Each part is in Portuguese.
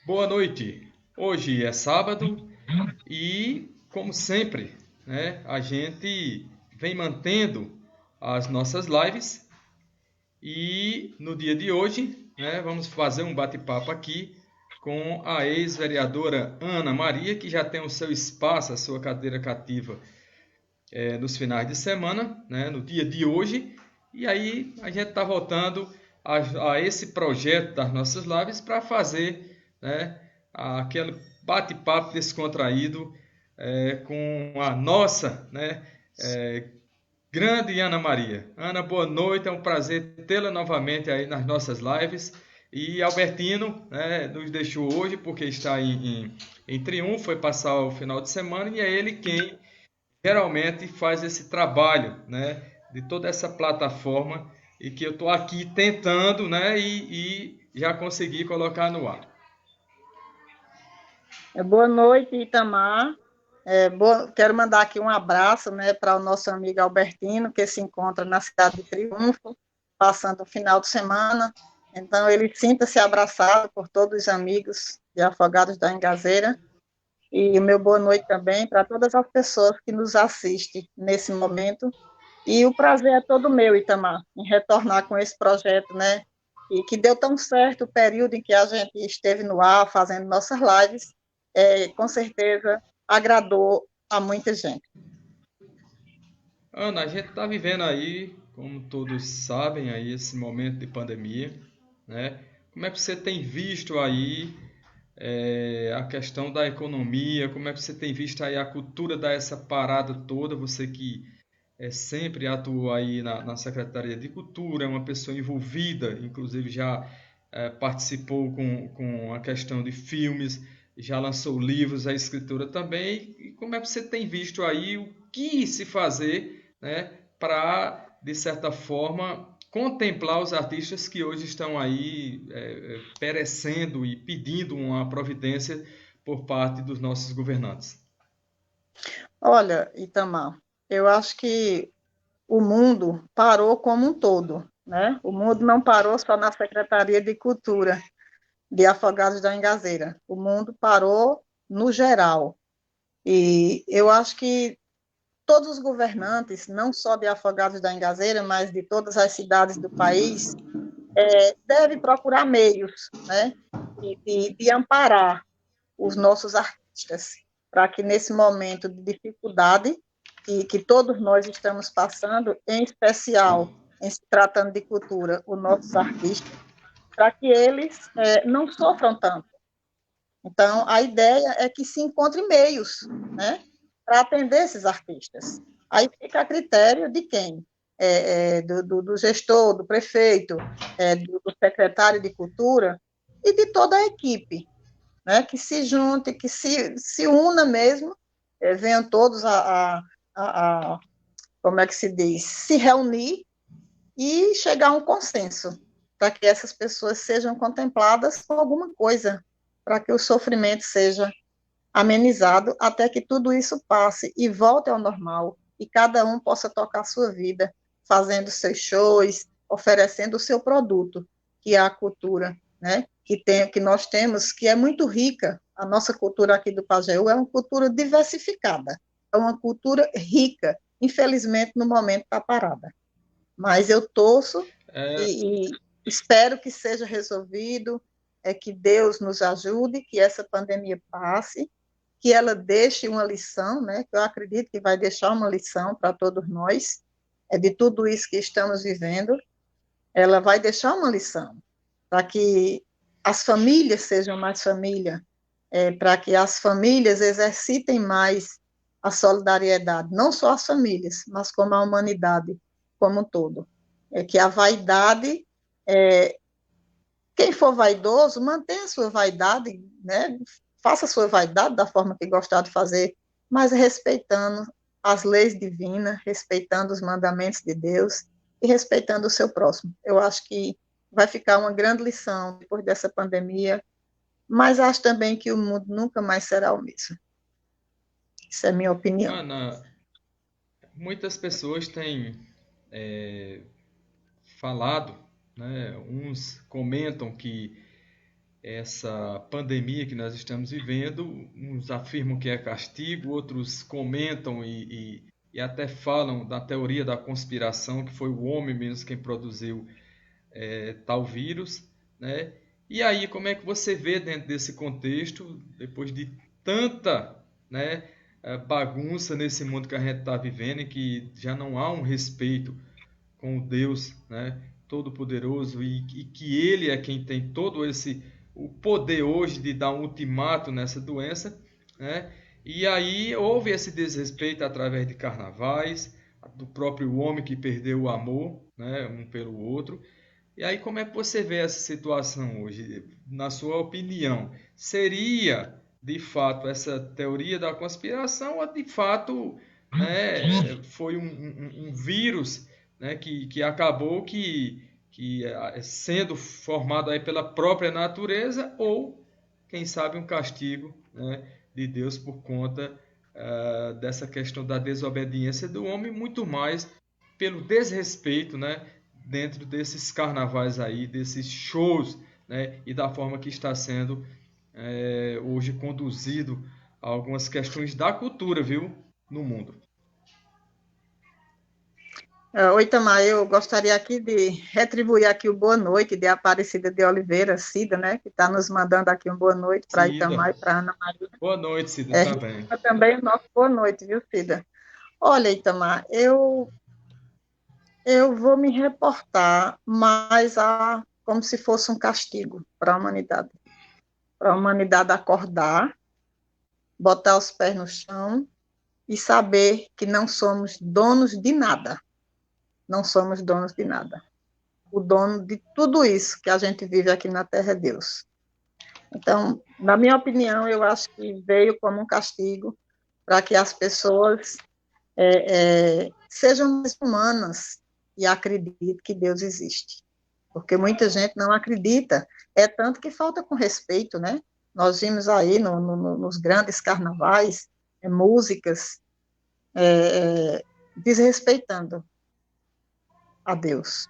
Boa noite. Hoje é sábado e, como sempre, né, a gente vem mantendo as nossas lives e no dia de hoje, né, vamos fazer um bate-papo aqui com a ex-vereadora Ana Maria, que já tem o seu espaço, a sua cadeira cativa nos finais de semana, né, no dia de hoje. E aí a gente está voltando a esse projeto das nossas lives para fazer, né, aquele bate-papo descontraído com a nossa, né, é, grande Ana Maria. Ana, boa noite, é um prazer tê-la novamente aí nas nossas lives. E Albertino, né, nos deixou hoje porque está em Triunfo, foi passar o final de semana e é ele quem geralmente faz esse trabalho, né, de toda essa plataforma e que eu estou aqui tentando, né, e já consegui colocar no ar. Boa noite, Itamar. Quero mandar aqui um abraço, né, para o nosso amigo Albertino, que se encontra na cidade de Triunfo, passando o final de semana. Então, ele sinta-se abraçado por todos os amigos de Afogados da Engazeira. E o meu boa noite também para todas as pessoas que nos assistem nesse momento. E o prazer é todo meu, Itamar, em retornar com esse projeto, né? E que deu tão certo o período em que a gente esteve no ar fazendo nossas lives, com certeza agradou a muita gente. Ana, a gente está vivendo aí, como todos sabem, aí esse momento de pandemia, né? Como é que você tem visto aí a questão da economia? Como é que você tem visto aí a cultura dar essa parada toda? Você que sempre atuou aí na Secretaria de Cultura, é uma pessoa envolvida, inclusive já participou com a questão de filmes, já lançou livros, a escritora também. E como é que você tem visto aí o que se fazer, né, para, de certa forma, contemplar os artistas que hoje estão aí perecendo e pedindo uma providência por parte dos nossos governantes? Olha, Itamar, eu acho que o mundo parou como um todo, né? O mundo não parou só na Secretaria de Cultura de Afogados da Engazeira. O mundo parou no geral. E eu acho que todos os governantes, não só de Afogados da Engazeira, mas de todas as cidades do país, devem procurar meios, né, de amparar os nossos artistas, para que nesse momento de dificuldade que todos nós estamos passando, em especial em se tratando de cultura, os nossos artistas, para que eles não sofram tanto. Então, a ideia é que se encontre meios, né, para atender esses artistas. Aí fica a critério de quem? Do gestor, do prefeito, do secretário de cultura e de toda a equipe, né, que se junte, que se una mesmo, venham todos como é que se diz, se reunir e chegar a um consenso, para que essas pessoas sejam contempladas com alguma coisa, para que o sofrimento seja amenizado até que tudo isso passe e volte ao normal e cada um possa tocar a sua vida, fazendo seus shows, oferecendo o seu produto, que é a cultura, né? Que nós temos, que é muito rica. A nossa cultura aqui do Pajeú é uma cultura diversificada, é uma cultura rica. Infelizmente, no momento está parada. Mas eu torço É, e espero que seja resolvido, que Deus nos ajude, que essa pandemia passe, que ela deixe uma lição, né, que eu acredito que vai deixar uma lição para todos nós, de tudo isso que estamos vivendo, ela vai deixar uma lição, para que as famílias sejam mais família, para que as famílias exercitem mais a solidariedade, não só as famílias, mas como a humanidade como um todo. É que a vaidade, é, quem for vaidoso, mantenha a sua vaidade, né? Faça a sua vaidade da forma que gostar de fazer, mas respeitando as leis divinas, respeitando os mandamentos de Deus e respeitando o seu próximo. Eu acho que vai ficar uma grande lição depois dessa pandemia, mas acho também que o mundo nunca mais será o mesmo. Isso é minha opinião. Ana, muitas pessoas têm falado, né? Uns comentam que essa pandemia que nós estamos vivendo. Uns afirmam que é castigo, outros comentam e até falam da teoria da conspiração, que foi o homem mesmo quem produziu tal vírus, né? E aí, como é que você vê dentro desse contexto, depois de tanta, né, bagunça nesse mundo que a gente está vivendo e que já não há um respeito com o Deus, né, Todo-Poderoso e que Ele é quem tem todo esse o poder hoje de dar um ultimato nessa doença, né? E aí houve esse desrespeito através de carnavais, do próprio homem que perdeu o amor, né, um pelo outro. E aí como é que você vê essa situação hoje? Na sua opinião, seria de fato essa teoria da conspiração ou de fato, né, foi um vírus, né, que acabou sendo formado aí pela própria natureza ou, quem sabe, um castigo, né, de Deus por conta dessa questão da desobediência do homem, muito mais pelo desrespeito, né, dentro desses carnavais aí, desses shows, né, e da forma que está sendo hoje conduzido a algumas questões da cultura, viu, no mundo. Oi, Tamar, eu gostaria aqui de retribuir aqui o boa noite de Aparecida de Oliveira, Cida, né, que está nos mandando aqui um boa noite para Cida, Itamar e para Ana Maria. boa noite, Cida, também. Também o nosso boa noite, viu, Cida? Olha, Itamar, eu vou me reportar mais como se fosse um castigo para a humanidade. Para a humanidade acordar, botar os pés no chão e saber que não somos donos de nada. Não somos donos de nada. O dono de tudo isso que a gente vive aqui na Terra é Deus. Então, na minha opinião, eu acho que veio como um castigo para que as pessoas sejam mais humanas e acreditem que Deus existe. Porque muita gente não acredita, é tanto que falta com respeito, né? Nós vimos aí nos grandes carnavais músicas desrespeitando a Deus,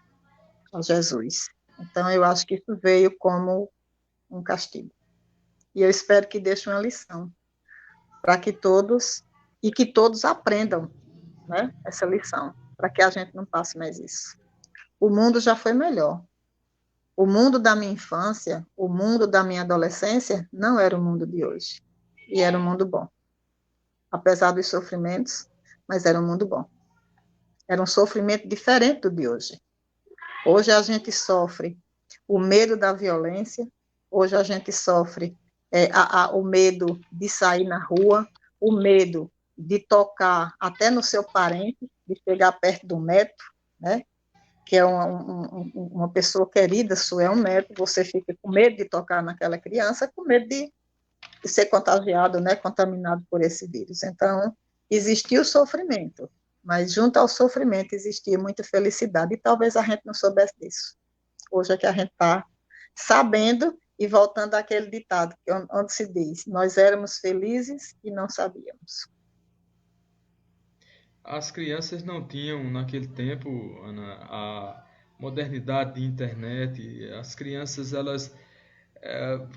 a Jesus. Então, eu acho que isso veio como um castigo. E eu espero que deixe uma lição para que todos aprendam, né, essa lição, para que a gente não passe mais isso. O mundo já foi melhor. O mundo da minha infância, o mundo da minha adolescência, não era o mundo de hoje. E era um mundo bom. Apesar dos sofrimentos, mas era um mundo bom. Era um sofrimento diferente do de hoje. Hoje a gente sofre o medo da violência, hoje a gente sofre o medo de sair na rua, o medo de tocar até no seu parente, de chegar perto do neto, né? Que é uma pessoa querida sua, é um neto, você fica com medo de tocar naquela criança, com medo de ser contagiado, né, contaminado por esse vírus. Então, existia o sofrimento, mas junto ao sofrimento existia muita felicidade, e talvez a gente não soubesse disso. Hoje é que a gente está sabendo e voltando àquele ditado, onde se diz, nós éramos felizes e não sabíamos. As crianças não tinham naquele tempo, Ana, a modernidade de internet. As crianças elas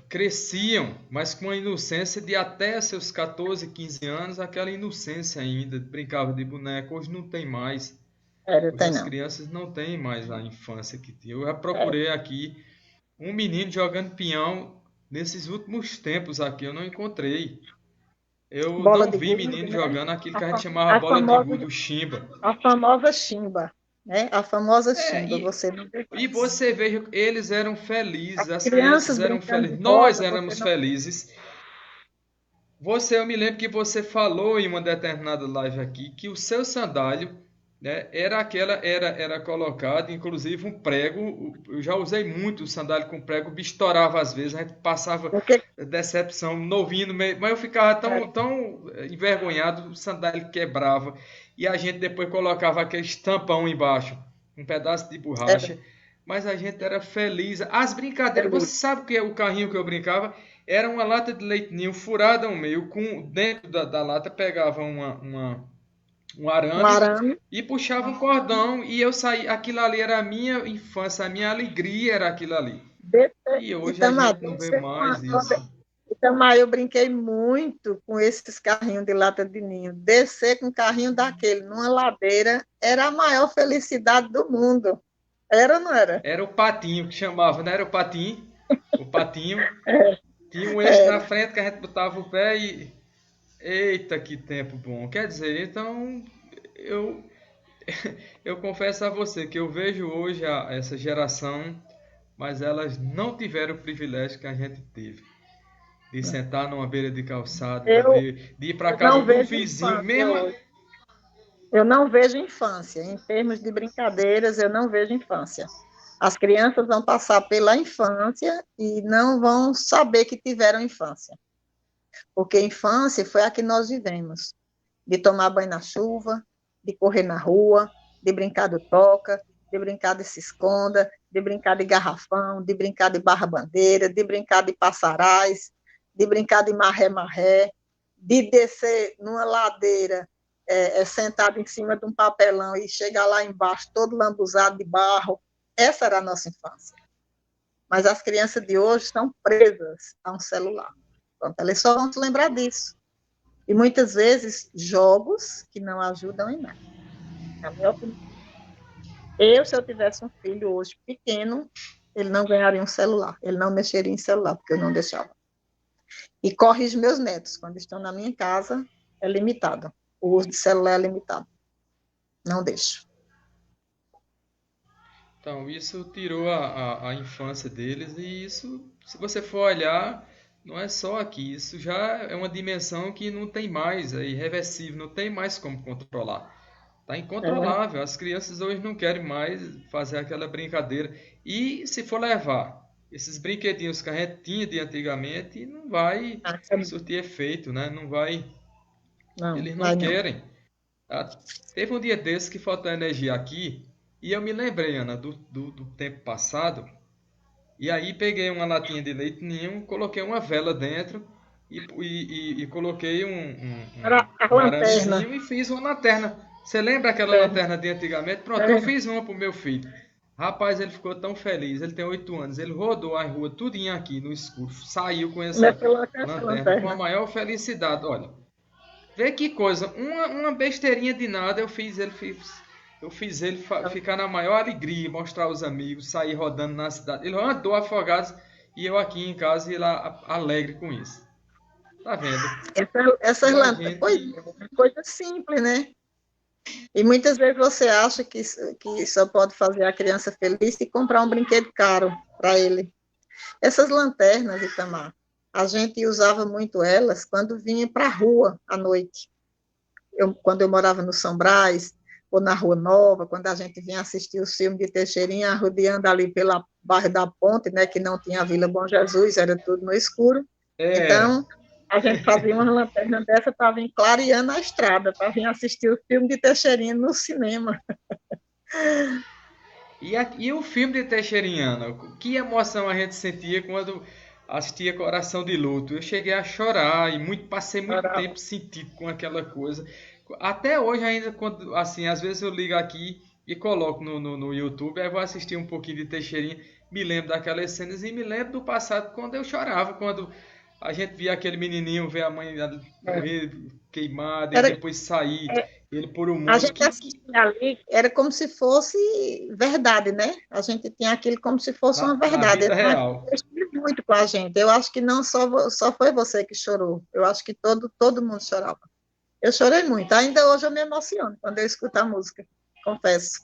cresciam, mas com a inocência de até seus 14, 15 anos, aquela inocência ainda, brincava de boneco. Hoje não tem mais. Hoje Tem as não. crianças não têm mais a infância que tinha. Eu já procurei aqui um menino jogando peão nesses últimos tempos aqui, eu não encontrei. Eu Bola não de vi gude, menino né? jogando aquilo que a gente chamava bola de gude, o chimba. A famosa chimba, né? A famosa É, chimba, você não vê e mais. você veja, eles eram felizes, As as crianças crianças eram brincando felizes, de nós bola, você éramos não vê. felizes. Eu me lembro que você falou em uma determinada live aqui que o seu sandálio, né, era colocado, inclusive um prego. Eu já usei muito o sandálio com prego, o bicho estourava às vezes, a gente passava Porque, decepção, novinho no meio, mas eu ficava tão envergonhado, o sandálio quebrava e a gente depois colocava aquele tampão embaixo, um pedaço de era borracha, mas a gente era feliz. As brincadeiras, você feliz. sabe que o carrinho que eu brincava? Era uma lata de leite ninho furada ao meio, com dentro da lata pegava um Um arame arame, e puxava um cordão e eu saí. Aquilo ali era a minha infância, a minha alegria era aquilo ali. E hoje a Itamar, gente não vê mais isso. Itamar, eu brinquei muito com esses carrinhos de lata de ninho. Descer com um carrinho daquele numa ladeira era a maior felicidade do mundo. Era ou não era? Era o patinho que chamava, não era o patinho? O patinho. Tinha um eixo na Era. frente que a gente botava o pé e. Eita, que tempo bom. Quer dizer, então eu, eu confesso a você que eu vejo hoje essa geração, mas elas não tiveram o privilégio que a gente teve. De sentar numa beira de calçada, Eu, de ir para eu casa não do vejo vizinho, infância mesmo. hoje. Eu não vejo infância. Em termos de brincadeiras, eu não vejo infância. As crianças vão passar pela infância e não vão saber que tiveram infância. Porque infância foi a que nós vivemos. De tomar banho na chuva, de correr na rua, de brincar do toca, de brincar de se esconda, de brincar de garrafão, de brincar de barra-bandeira, de brincar de passarais, de brincar de marré-marré, de descer numa ladeira sentado em cima de um papelão e chegar lá embaixo todo lambuzado de barro. Essa era a nossa infância. Mas as crianças de hoje estão presas a um celular. Pronto, elas só vão se lembrar disso. E muitas vezes jogos que não ajudam em nada. Na minha opinião. Se eu tivesse um filho hoje pequeno, ele não ganharia um celular, ele não mexeria em celular, porque eu não deixava. E corrijo meus netos, quando estão na minha casa, é limitado. O uso de celular é limitado. Não deixo. Então, isso tirou a infância deles e isso, se você for olhar, não é só aqui, isso já é uma dimensão que não tem mais, é irreversível, não tem mais como controlar. Está incontrolável, as crianças hoje não querem mais fazer aquela brincadeira. E se for levar esses brinquedinhos que a gente tinha de antigamente, não vai surtir efeito, né? Não vai, Não, eles não vai não. querem. Ah, teve um dia desses que faltou energia aqui e eu me lembrei, Ana, do tempo passado. E aí peguei uma latinha de leite ninho, coloquei uma vela dentro e coloquei Era a um lanterna. aramezinho e fiz uma lanterna. Você lembra aquela É, lanterna de antigamente? Pronto, eu fiz uma pro meu filho. Rapaz, ele ficou tão feliz. Ele tem 8 anos. Ele rodou a rua tudinho aqui no escuro. Saiu com essa essa lanterna com a lanterna. maior felicidade. Olha, vê que coisa, uma besteirinha de nada eu fiz ele ficar na maior alegria, mostrar aos amigos, sair rodando na cidade. Ele andou afogado e eu aqui em casa e lá alegre com isso. Tá vendo? Essas E a lanternas, pois gente é, coisa simples, né? E muitas vezes você acha que só pode fazer a criança feliz e comprar um brinquedo caro para ele. Essas lanternas, Itamar, a gente usava muito elas quando vinha para a rua à noite. Quando eu morava no São Brás, ou na Rua Nova, quando a gente vinha assistir os filmes de Teixeirinha, rodeando ali pela Barra da Ponte, né, que não tinha a Vila Bom Jesus, era tudo no escuro. era. Então, a gente fazia uma lanterna dessa para vir clareando a estrada, para vir assistir o filme de Teixeirinha no cinema. E o filme de Teixeiriana? Que emoção a gente sentia quando assistia Coração de Luto. Eu cheguei a chorar e passei muito tempo sentido com aquela coisa. Até hoje ainda, quando, assim, às vezes eu ligo aqui e coloco no YouTube, aí vou assistir um pouquinho de Teixeirinha, me lembro daquelas cenas e me lembro do passado quando eu chorava, quando a gente via aquele menininho ver a mãe morrer queimada e Era, depois sair ele por um a mundo gente assistia ali, era como se fosse verdade, né? A gente tinha aquilo como se fosse uma na verdade. vida Então, real. mexia muito com a gente. Eu acho que não só foi você que chorou. Eu acho que todo mundo chorava. Eu chorei muito. Ainda hoje eu me emociono quando eu escuto a música, confesso.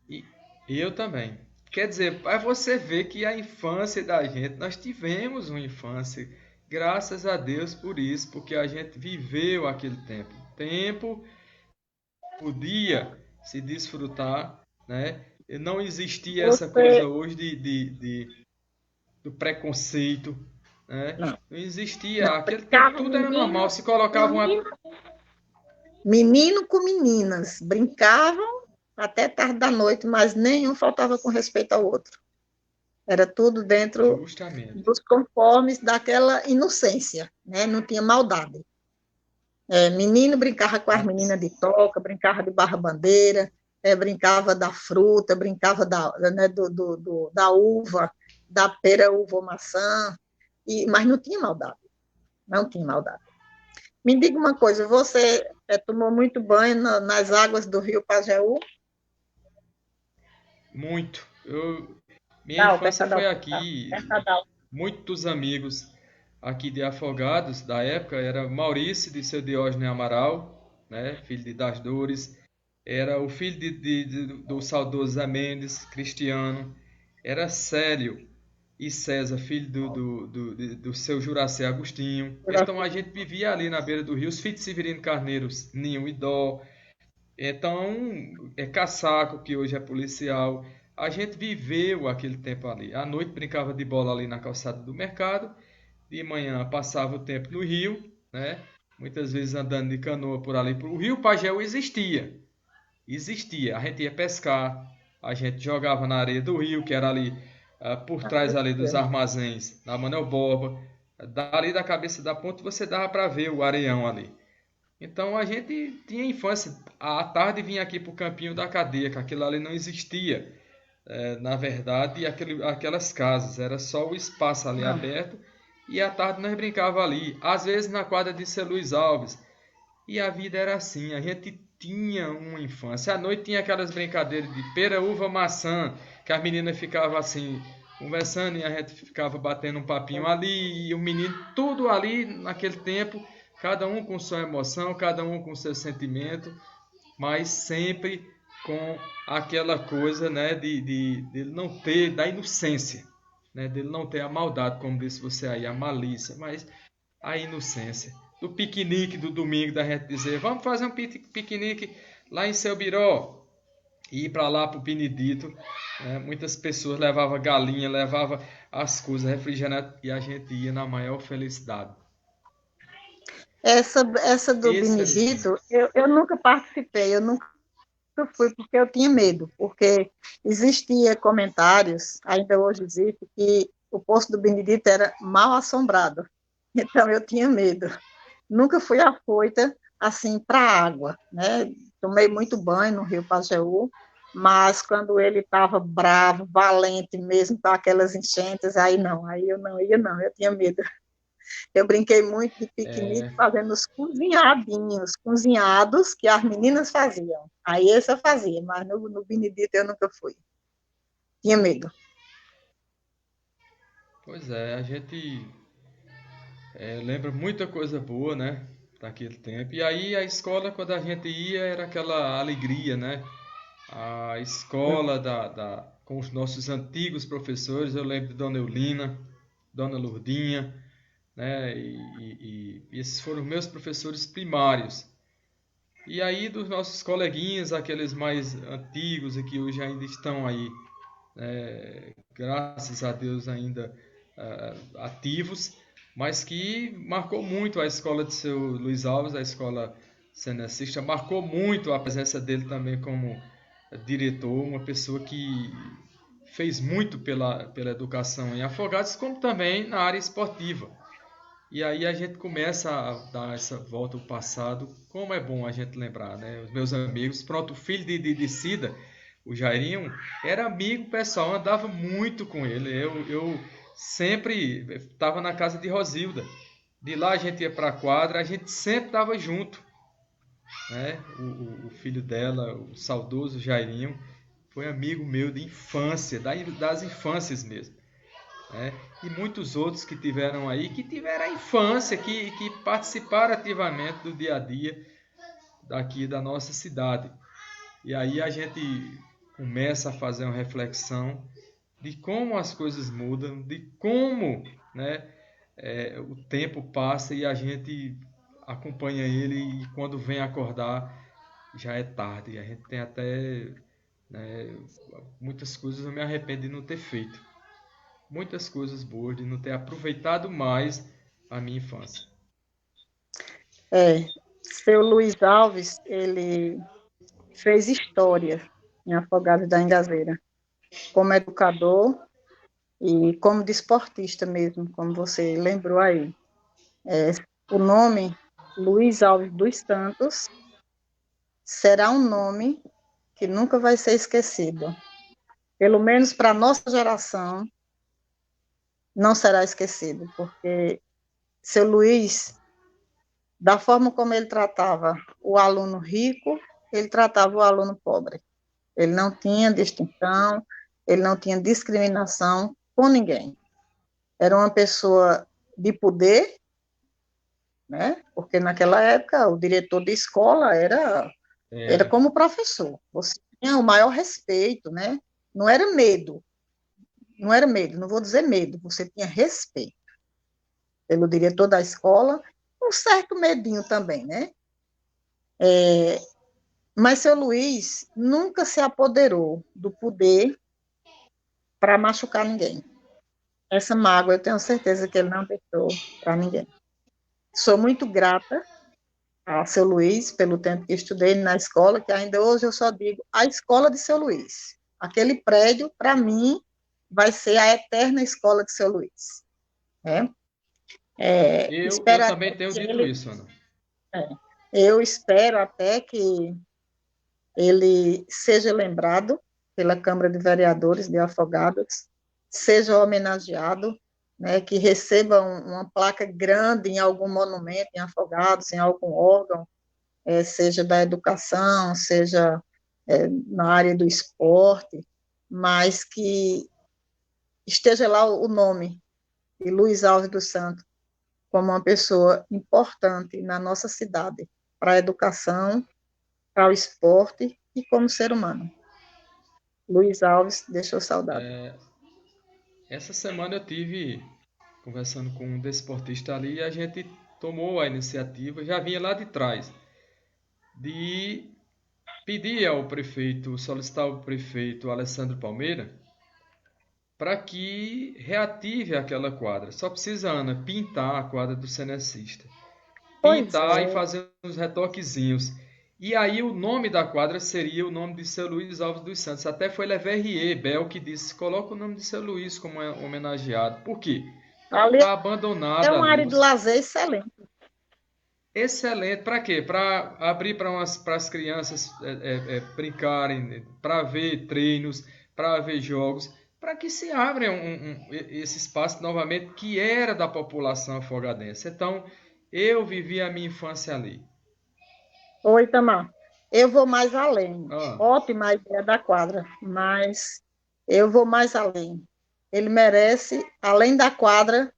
E, e eu também. Quer dizer, para você ver que a infância da gente, nós tivemos uma infância, graças a Deus por isso, porque a gente viveu aquele tempo. Tempo podia se desfrutar, né? E não existia essa coisa Você, hoje do preconceito, né? não, Não existia. não, Aquele tempo brincava tudo era normal. Se colocava uma. menino, menino com meninas, brincavam até tarde da noite, mas nenhum faltava com respeito ao outro. Era tudo dentro Justamente. dos conformes daquela inocência, né? Não tinha maldade. Menino brincava com as meninas de toca, brincava de barra-bandeira, brincava da fruta, brincava da uva, da pera, uva ou maçã, mas não tinha maldade, não tinha maldade. Me diga uma coisa, você tomou muito banho nas águas do rio Pajeú? Muito. Minha Não, infância foi aqui, Pescadal. muitos amigos aqui de Afogados, da época, era Maurício, de seu Diógenes Amaral, né, filho de Das Dores, era o filho do saudoso Zé Mendes, Cristiano, era Célio e César, filho do seu Juracé Agostinho. Então a gente vivia ali na beira do rio, os filhos de Severino Carneiros, Ninho e Dó. Então, é Caçaco, que hoje é policial. A gente viveu aquele tempo ali. À noite brincava de bola ali na calçada do mercado. De manhã passava o tempo no rio, né? Muitas vezes andando de canoa por ali. O rio Pagéu existia. Existia. A gente ia pescar. A gente jogava na areia do rio, que era ali por trás ali dos armazéns, na Manuel Borba. Dali da cabeça da ponte você dava para ver o areião ali. Então a gente tinha infância. À tarde vinha aqui para o campinho da cadeia, que aquilo ali não existia. Na verdade, aquelas casas, era só o espaço ali aberto. E à tarde nós brincava ali, às vezes na quadra de São Luís Alves. E a vida era assim, a gente tinha uma infância. À noite tinha aquelas brincadeiras de pera, uva, maçã, que as meninas ficavam assim, conversando e a gente ficava batendo um papinho ali, e o menino, tudo ali naquele tempo, cada um com sua emoção, cada um com seu sentimento, mas sempre com aquela coisa, né, de ele não ter, da inocência, né, dele não ter a maldade, como disse você aí, a malícia, mas a inocência. Do piquenique do domingo, da gente dizer, vamos fazer um piquenique lá em Seu Biró, e ir para lá para o Benedito, né? Muitas pessoas levavam galinha, levavam as coisas, refrigerante, e a gente ia na maior felicidade. Essa do Esse era o Benedito, tempo. eu nunca participei, eu nunca fui porque eu tinha medo, porque existia comentários, ainda hoje existe, que o Poço do Benedito era mal assombrado. Então eu tinha medo. Nunca fui afoita assim para a água, né? Tomei muito banho no Rio Pajeú, mas quando ele estava bravo, valente mesmo, para aquelas enchentes, aí não, aí eu não ia não, eu tinha medo. Eu brinquei muito de piquenique É, fazendo os cozinhadinhos, cozinhados que as meninas faziam. Aí esse eu fazia, mas no Benedito eu nunca fui. Tinha medo. pois é, a gente lembra muita coisa boa, né? Daquele tempo. E aí a escola, quando a gente ia, era aquela alegria, né? A escola com os nossos antigos professores, eu lembro de Dona Eulina, Dona Lourdinha, né? E esses foram meus professores primários. E aí dos nossos coleguinhas, aqueles mais antigos e que hoje ainda estão aí, graças a Deus ainda ativos, mas que marcou muito a escola de seu Luiz Alves, a escola cenecista, marcou muito a presença dele também como diretor, uma pessoa que fez muito pela educação em Afogados, como também na área esportiva. E aí a gente começa a dar essa volta ao passado, como é bom a gente lembrar, né? Os meus amigos, pronto, o filho de Cida, o Jairinho, era amigo pessoal, andava muito com ele. Eu sempre estava na casa de Rosilda. De lá a gente ia para a quadra, a gente sempre estava junto, né? O filho dela, o saudoso Jairinho, foi amigo meu de infância, das infâncias mesmo, né? E muitos outros que tiveram aí, que tiveram a infância, que participaram ativamente do dia a dia daqui da nossa cidade. E aí a gente começa a fazer uma reflexão de como as coisas mudam, de como, né, o tempo passa e a gente acompanha ele e quando vem acordar já é tarde. A gente tem até, né, muitas coisas eu me arrependo de não ter feito. Muitas coisas boas de não ter aproveitado mais a minha infância. É, seu Luiz Alves, ele fez história em Afogados da Engazeira, como educador e como desportista mesmo, como você lembrou aí. O nome Luiz Alves dos Santos será um nome que nunca vai ser esquecido. Pelo menos para a nossa geração, não será esquecido, porque seu Luiz, da forma como ele tratava o aluno rico, ele tratava o aluno pobre. Ele não tinha distinção, ele não tinha discriminação com ninguém. Era uma pessoa de poder, né? Porque naquela época o diretor de escola era Era. como professor. Você tinha o maior respeito, né? Não era medo, não era medo, não vou dizer medo, você tinha respeito pelo diretor da escola, um certo medinho também, né? Mas seu Luiz nunca se apoderou do poder para machucar ninguém. Essa mágoa eu tenho certeza que ele não deixou para ninguém. Sou muito grata ao seu Luiz pelo tempo que estudei na escola, que ainda hoje eu só digo a escola de seu Luiz. Aquele prédio, para mim, vai ser a eterna escola de seu Luiz. Né? Eu Espero também até tenho que dito ele. isso, Ana. É, eu espero até que ele seja lembrado pela Câmara de Vereadores de Afogados, seja homenageado, né, que receba uma placa grande em algum monumento em Afogados, em algum órgão, seja da educação, seja na área do esporte, mas que esteja lá o nome de Luiz Alves dos Santos como uma pessoa importante na nossa cidade, para a educação, para o esporte e como ser humano. Luiz Alves deixou saudade. Essa semana eu tive conversando com um desportista ali e a gente tomou a iniciativa, já vinha lá de trás, de pedir ao prefeito, solicitar ao prefeito Alessandro Palmeira para que reative aquela quadra. Só precisa, Ana, pintar a quadra do Cenecista. Pois Pintar e é. fazer uns retoquezinhos. E aí o nome da quadra seria o nome de seu Luiz Alves dos Santos. Até foi Leverrier Bel que disse: coloca o nome de seu Luiz como homenageado. Por quê? Ali Está é abandonada uma ali. área de lazer excelente. Excelente. Para quê? Para abrir para as crianças brincarem, para ver treinos, para ver jogos, para que se abra esse espaço novamente que era da população afogadense. Então, eu vivi a minha infância ali. Oi, Tamar. Eu vou mais além. Ah, Ótima a ideia da quadra, mas eu vou mais além. Ele merece, além da quadra,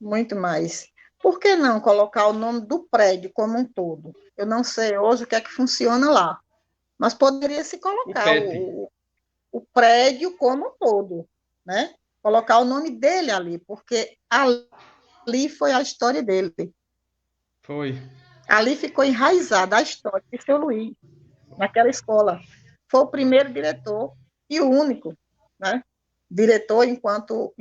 muito mais. Por que não colocar o nome do prédio como um todo? Eu não sei hoje o que é que funciona lá, mas poderia se o colocar PET. o prédio como um todo, né? Colocar o nome dele ali, porque ali foi a história dele. Foi. Ali ficou enraizada a história de seu Luiz, naquela escola. Foi o primeiro diretor e o único, né? Diretor, enquanto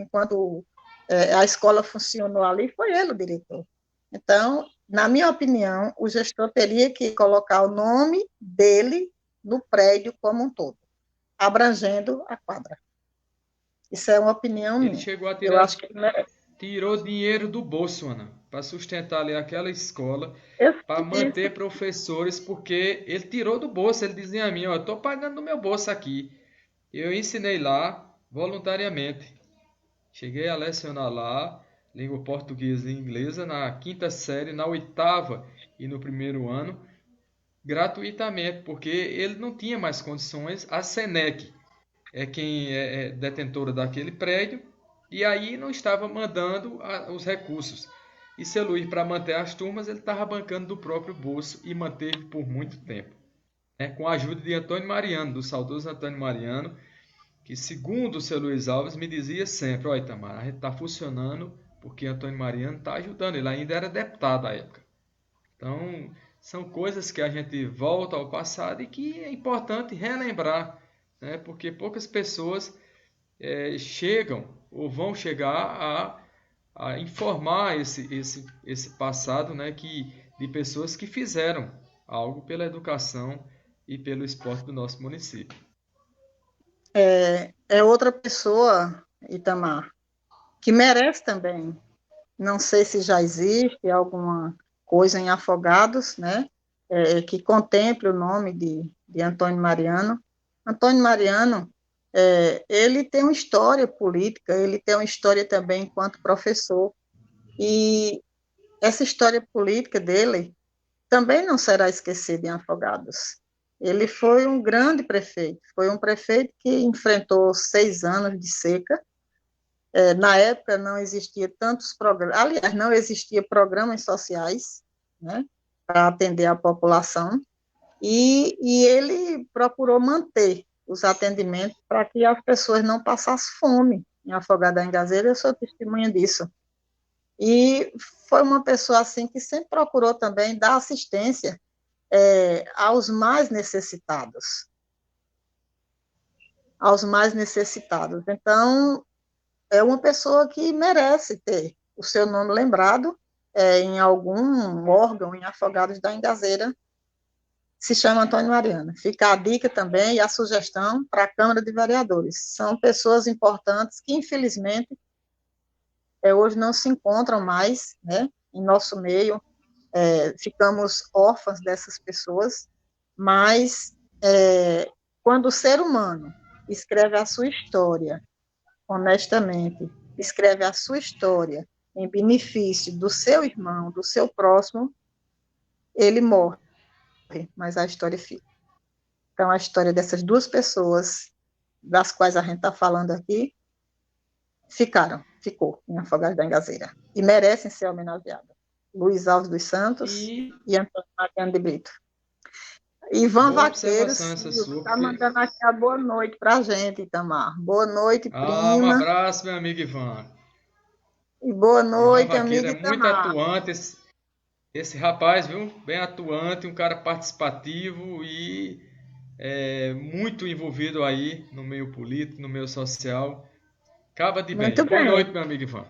a escola funcionou ali, foi ele o diretor. Então, na minha opinião, o gestor teria que colocar o nome dele no prédio como um todo, abrangendo a quadra. Isso é uma opinião Ele minha. chegou a Eu tirar, acho que ele merece. tirou dinheiro do bolso, Ana, para sustentar ali aquela escola, Eu para sei disso. manter professores, porque ele tirou do bolso. Ele dizia a mim: ó, estou pagando do meu bolso aqui. Eu ensinei lá voluntariamente. Cheguei a lecionar lá língua portuguesa e inglesa na quinta série, na oitava e no primeiro ano, gratuitamente, porque ele não tinha mais condições. A Senec é quem é detentora daquele prédio e aí não estava mandando os recursos. E seu Luiz, para manter as turmas, ele estava bancando do próprio bolso e manteve por muito tempo. Com a ajuda de Antônio Mariano, do saudoso Antônio Mariano, que segundo o seu Luiz Alves me dizia sempre: olha, Itamar, a gente está funcionando porque Antônio Mariano está ajudando. Ele ainda era deputado à época. Então, são coisas que a gente volta ao passado e que é importante relembrar, né? Porque poucas pessoas chegam ou vão chegar a informar esse passado, né? De pessoas que fizeram algo pela educação e pelo esporte do nosso município. É outra pessoa, Itamar, que merece também. Não sei se já existe alguma coisa em Afogados, né, que contemple o nome de Antônio Mariano. Antônio Mariano ele tem uma história política, ele tem uma história também enquanto professor, e essa história política dele também não será esquecida em Afogados. Ele foi um grande prefeito, foi um prefeito que enfrentou 6 anos de seca. Na época não existia tantos programas, aliás, não existia programas sociais, né, para atender a população, e ele procurou manter os atendimentos para que as pessoas não passassem fome em Afogado da Engazeira. Eu sou testemunha disso. E foi uma pessoa assim que sempre procurou também dar assistência aos mais necessitados, aos mais necessitados. Então, é uma pessoa que merece ter o seu nome lembrado em algum órgão em Afogados da Engazeira. Se chama Antônio Mariano. Fica a dica também e a sugestão para a Câmara de Vereadores. São pessoas importantes que, infelizmente, hoje não se encontram mais, né, em nosso meio. Ficamos órfãos dessas pessoas, mas quando o ser humano escreve a sua história honestamente, escreve a sua história em benefício do seu irmão, do seu próximo, ele morre, mas a história fica. Então, a história dessas duas pessoas, das quais a gente está falando aqui, ficou em Afogados da Engazeira, e merecem ser homenageadas. Luiz Alves dos Santos e Antônio Mariano de Brito. Ivan Boa observação Vaqueiros essa sua, está porque... mandando aqui a boa noite para a gente, Itamar. Boa noite, Um prima. abraço, meu amigo Ivan. E boa Ivan noite, Vaqueiro amigo é muito Itamar. atuante, esse rapaz, viu? Bem atuante, um cara participativo e muito envolvido aí no meio político, no meio social. Caba de bem. Muito Boa noite, bem. meu amigo Ivan.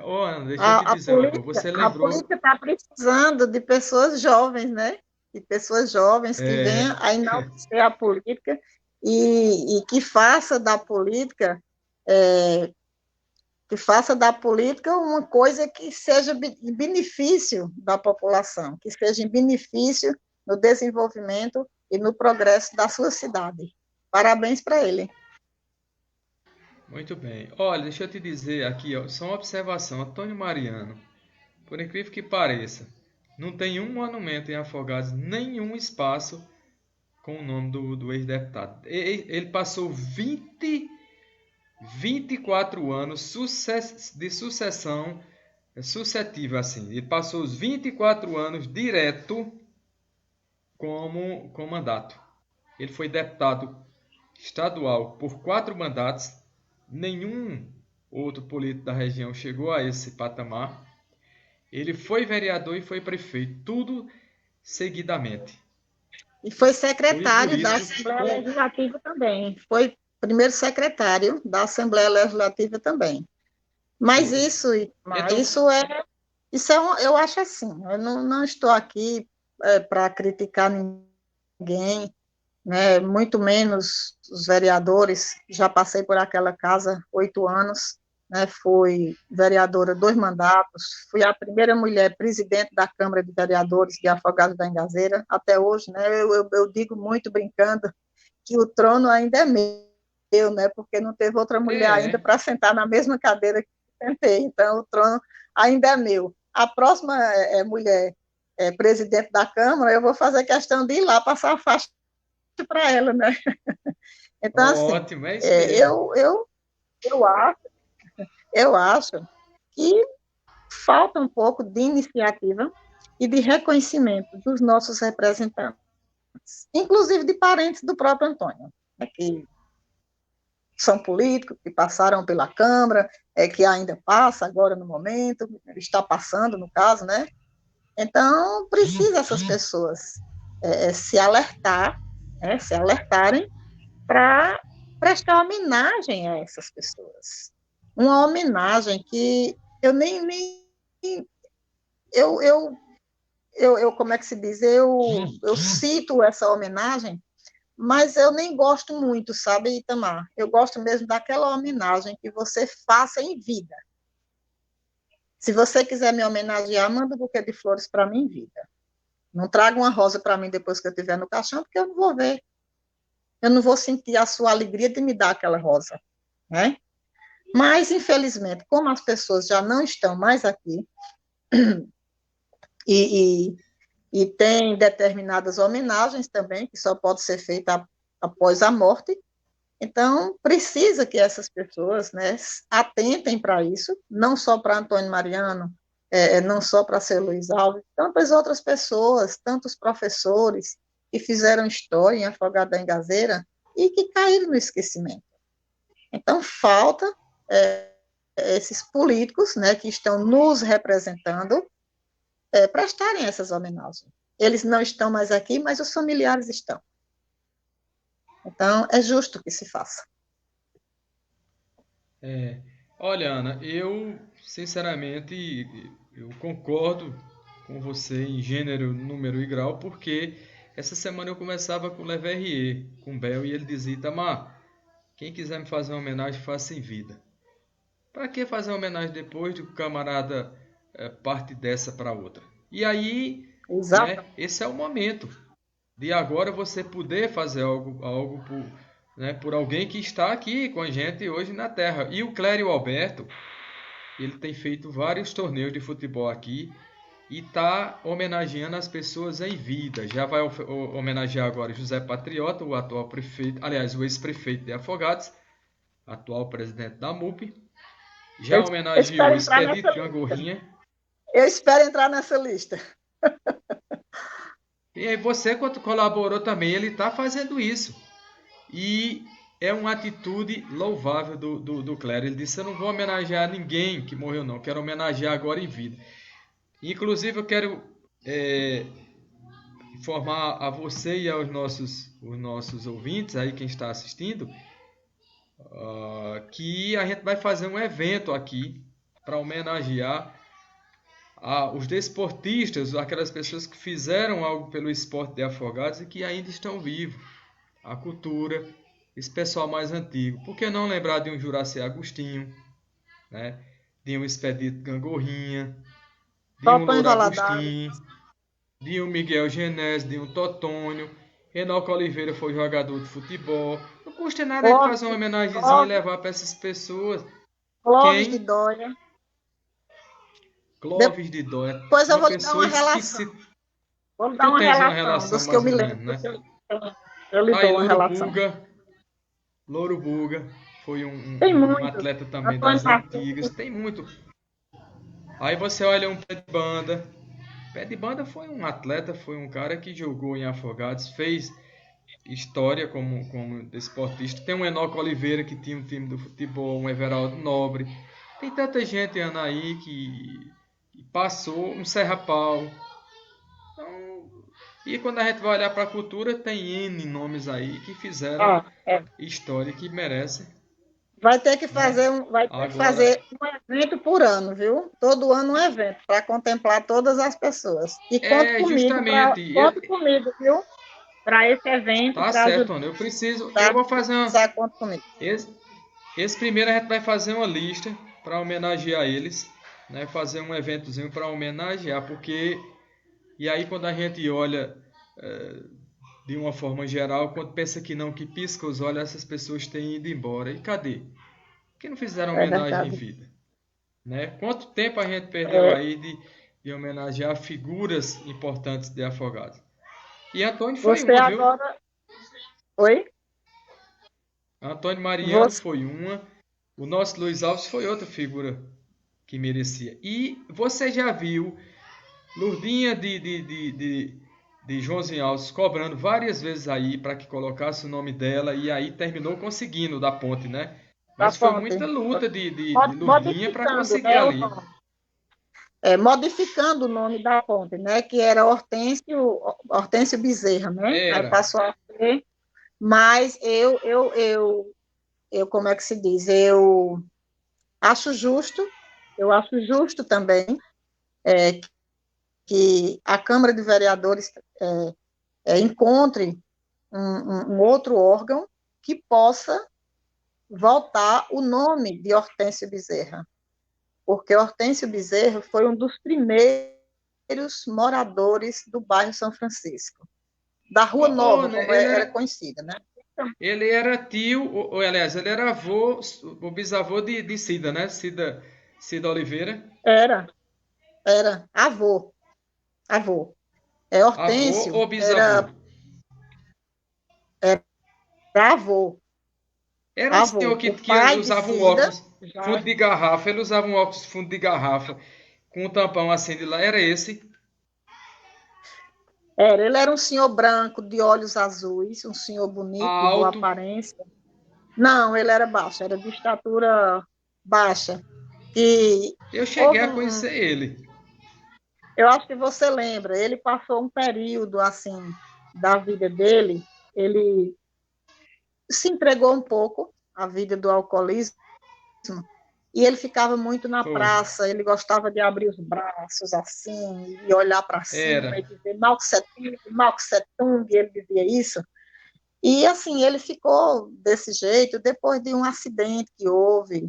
Ô, Ana, deixa eu te dizer uma coisa. Você A lembrou... política está precisando de pessoas jovens, né? De pessoas jovens que venham a enaltecer a política e é, que faça da política uma coisa que seja em benefício da população, que seja em benefício no desenvolvimento e no progresso da sua cidade. Parabéns para ele. Muito bem. Olha, deixa eu te dizer aqui, ó, só uma observação. Antônio Mariano, por incrível que pareça, não tem um monumento em Afogados, nenhum espaço com o nome do ex-deputado. Ele passou 24 anos de sucessão sucessiva, assim. Ele passou os 24 anos direto com mandato. Ele foi deputado estadual por 4 mandatos. Nenhum outro político da região chegou a esse patamar. Ele foi vereador e foi prefeito, tudo seguidamente. E foi E por secretário da isso, Assembleia Legislativa também. Foi primeiro secretário da Assembleia Legislativa também. Mas foi. Então, eu acho assim, eu não estou aqui para criticar ninguém, né, muito menos os vereadores. Já passei por aquela casa 8 anos, né, fui vereadora 2 mandatos, fui a primeira mulher presidente da Câmara de Vereadores de Afogados da Engazeira, até hoje, né, eu digo muito brincando que o trono ainda é meu, né, porque não teve outra mulher ainda é, para sentar na mesma cadeira que eu sentei, então o trono ainda é meu. A próxima mulher presidente da Câmara, eu vou fazer questão de ir lá passar a faixa para ela, né? Então, assim, ótimo, é isso é, mesmo. eu, eu, eu, acho, eu acho que falta um pouco de iniciativa e de reconhecimento dos nossos representantes, inclusive de parentes do próprio Antônio, né, que são políticos, que passaram pela Câmara, que ainda passa agora no momento, está passando, no caso, né? Então, precisa essas pessoas se alertar, né, se alertarem para prestar homenagem a essas pessoas. Uma homenagem que eu nem como é que se diz? Eu cito essa homenagem, mas eu nem gosto muito, sabe, Itamar? Eu gosto mesmo daquela homenagem que você faça em vida. Se você quiser me homenagear, manda um buquê de flores para mim em vida. Não traga uma rosa para mim depois que eu estiver no caixão, porque eu não vou ver. eu não vou sentir a sua alegria de me dar aquela rosa, né? Mas, infelizmente, como as pessoas já não estão mais aqui, e, e, e tem determinadas homenagens também, que só pode ser feita após a morte, então precisa que essas pessoas, né, atentem para isso, não só para Antônio Mariano, não só para Seu Luiz Alves, tantas outras pessoas, tantos professores que fizeram história em Afogado da Engazeira e que caíram no esquecimento. Então, falta esses políticos, né, que estão nos representando, prestarem essas homenagens. Eles não estão mais aqui, mas os familiares estão. Então, é justo que se faça. Olha, Ana, eu sinceramente eu concordo com você em gênero, número e grau, porque essa semana eu começava com o Leverrier, com o Bel, e ele dizia: Itamar, quem quiser me fazer uma homenagem, faça em vida. Para que fazer uma homenagem depois de que o camarada parte dessa para outra? E aí, Exato. né, esse é o momento de agora você poder fazer algo por, né, por alguém que está aqui com a gente hoje na Terra. E o Clério Alberto, ele tem feito vários torneios de futebol aqui e está homenageando as pessoas em vida. Já vai homenagear agora José Patriota, o atual prefeito, aliás, o ex-prefeito de Afogados, atual presidente da MUP. Já homenageou Expedito Gangorrinha. Eu espero entrar nessa lista. E aí você, quando colaborou também, ele está fazendo isso. E é uma atitude louvável do Clério. Ele disse: eu não vou homenagear ninguém que morreu, não. Quero homenagear agora em vida. Inclusive, eu quero informar a você e aos nossos ouvintes, aí quem está assistindo, que a gente vai fazer um evento aqui para homenagear os desportistas, aquelas pessoas que fizeram algo pelo esporte de Afogados e que ainda estão vivos. A cultura, esse pessoal mais antigo. Por que não lembrar de um Juraci Agostinho, né? De um Expedito Gangorrinha, de um Louro Agostinho, de um Miguel Genésio, de um Totônio. Enoque Oliveira foi jogador de futebol. Não custa nada de fazer uma homenagemzinha e levar para essas pessoas. Clóvis de Dória. Clóvis de Dória. Depois eu vou lhe dar uma relação. Vou lhe dar uma relação dos que eu me lembro. Né? Eu lhe dou uma relação. Louro Buga foi um atleta também das antigas. Tem muito. Aí você olha um Pé de Banda. Pé de Banda foi um atleta, foi um cara que jogou em Afogados, fez história como desportista. Tem um Enoque Oliveira que tinha um time do futebol, um Everaldo Nobre. Tem tanta gente, Ana, aí que passou, um Serra Paulo. Então, e quando a gente vai olhar para a cultura, tem N nomes aí que fizeram história que merecem. Vai ter que fazer um evento por ano, viu? Todo ano um evento, para contemplar todas as pessoas. E conte comigo, viu? Para esse evento. Tá certo, Ana. Eu preciso. Eu vou fazer uma. Conta comigo. Esse primeiro a gente vai fazer uma lista para homenagear eles, né? Fazer um eventozinho para homenagear, porque. E aí quando a gente olha de uma forma geral, quando pensa que não, que pisca os olhos, essas pessoas têm ido embora. E cadê? Por que não fizeram homenagem em vida? Né? Quanto tempo a gente perdeu aí de homenagear figuras importantes de Afogados? E Antônio foi uma, agora... viu? Oi? Antônio Mariano foi uma. O nosso Luiz Alves foi outra figura que merecia. E você já viu Lourdinha de Joãozinho Alves cobrando várias vezes aí para que colocasse o nome dela, e aí terminou conseguindo da ponte, né? Mas foi muita luta de Lourdinha para conseguir ali. Modificando o nome da ponte, né? Que era Hortêncio Bezerra, né? Aí passou a ser. Mas eu, como é que se diz? Eu acho justo também que a Câmara de Vereadores encontre um outro órgão que possa voltar o nome de Hortêncio Bezerra, porque Hortêncio Bezerra foi um dos primeiros moradores do bairro São Francisco, da Rua Nova, como era conhecida, né? Ele era tio, aliás, ele era avô, o bisavô de Cida, né? Cida Oliveira. Era, era avô. É Avô Hortêncio, ou bisavô? era avô, Era um senhor avô. que, O que ele pai de usava um Cida óculos fundo já de garrafa. Ele usava um óculos fundo de garrafa com um tampão assim de lá. Era esse. era. Ele era um senhor branco, de olhos azuis, um senhor bonito, de boa Alto. aparência. Não, ele era baixo, era de estatura baixa. E Eu cheguei houve a conhecer ele. eu acho que você lembra, ele passou um período assim da vida dele, ele se entregou um pouco à vida do alcoolismo e ele ficava muito na Foi. praça, ele gostava de abrir os braços assim e olhar para cima Era. e dizer Mao Tse Tung, ele dizia isso. E assim, ele ficou desse jeito depois de um acidente que houve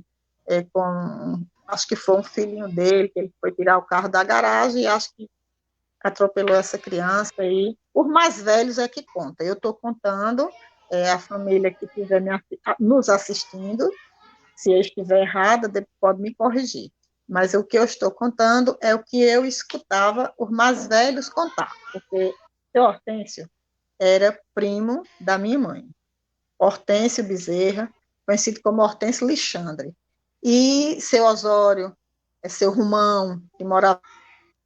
com, acho que foi um filhinho dele, que ele foi tirar o carro da garagem e acho que atropelou essa criança aí. Os mais velhos é que conta. Eu estou contando, a família que estiver nos assistindo, se eu estiver errada, pode me corrigir. Mas o que eu estou contando é o que eu escutava os mais velhos contar, porque seu Hortêncio era primo da minha mãe, Hortêncio Bezerra, conhecido como Hortêncio Alexandre. E seu Osório, seu Rumão, que morava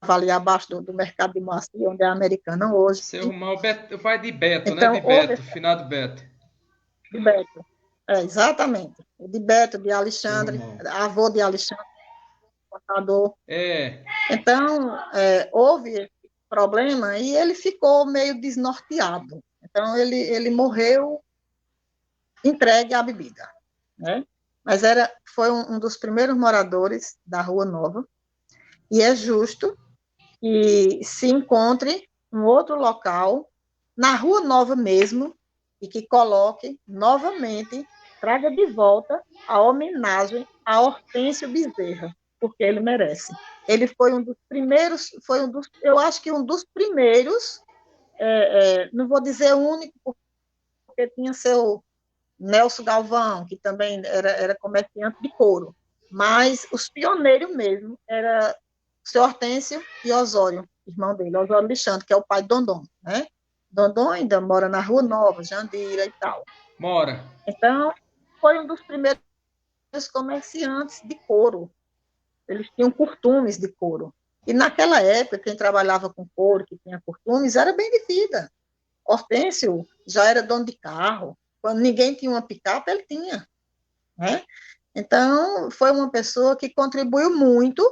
ali abaixo do mercado de Moacir, onde é a Americana hoje. Seu irmão, Beto, o pai de Beto, né? De Então, houve Beto, esse finado Beto. de Beto. Exatamente. O de Beto, de Seu Alexandre, irmão. avô de Alexandre, contador. É. Então, houve esse problema e ele ficou meio desnorteado. Então, ele morreu entregue à bebida, né? Mas foi um dos primeiros moradores da Rua Nova e é justo que se encontre um outro local, na Rua Nova mesmo, e que coloque novamente, traga de volta a homenagem a Hortêncio Bezerra, porque ele merece. Ele foi um dos primeiros, eu acho que um dos primeiros, não vou dizer único, porque tinha seu Nelson Galvão, que também era comerciante de couro, mas os pioneiros mesmo era o seu Hortêncio e Osório, irmão dele, Osório Alexandre, que é o pai de Dondon, né? Dondon ainda mora na Rua Nova, Jandira e tal. Mora. Então, foi um dos primeiros comerciantes de couro. Eles tinham curtumes de couro. E naquela época, quem trabalhava com couro, que tinha curtumes, era bem de vida. Hortêncio já era dono de carro. Quando ninguém tinha uma picape, ele tinha, né? Então, foi uma pessoa que contribuiu muito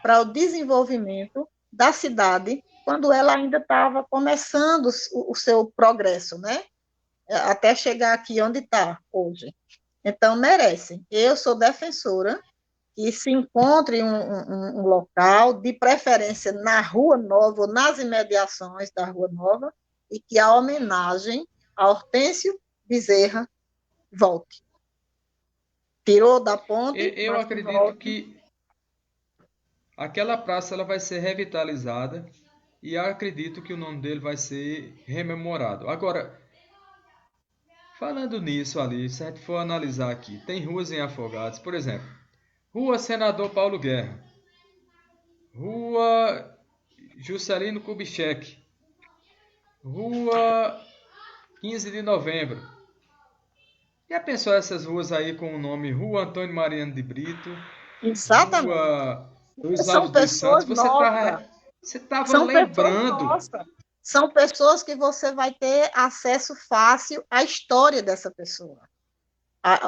para o desenvolvimento da cidade quando ela ainda estava começando o seu progresso, né? Até chegar aqui onde está hoje. Então, merece. Eu sou defensora que se encontre um local, de preferência na Rua Nova, ou nas imediações da Rua Nova, e que a homenagem a Hortêncio Bezerra volte. Tirou da ponte, Eu mas que acredito volte. que aquela praça ela vai ser revitalizada e acredito que o nome dele vai ser rememorado. Agora, falando nisso ali, se a gente for analisar aqui, tem ruas em Afogados, por exemplo, Rua Senador Paulo Guerra, Rua Juscelino Kubitschek, Rua 15 de Novembro. Já pensou essas ruas aí com o nome Rua Antônio Mariano de Brito, Exatamente. Rua Luiz São Alves dos Santos? pessoas nossas, Você tava são pessoas lembrando nossas. São pessoas que você vai ter acesso fácil à história dessa pessoa.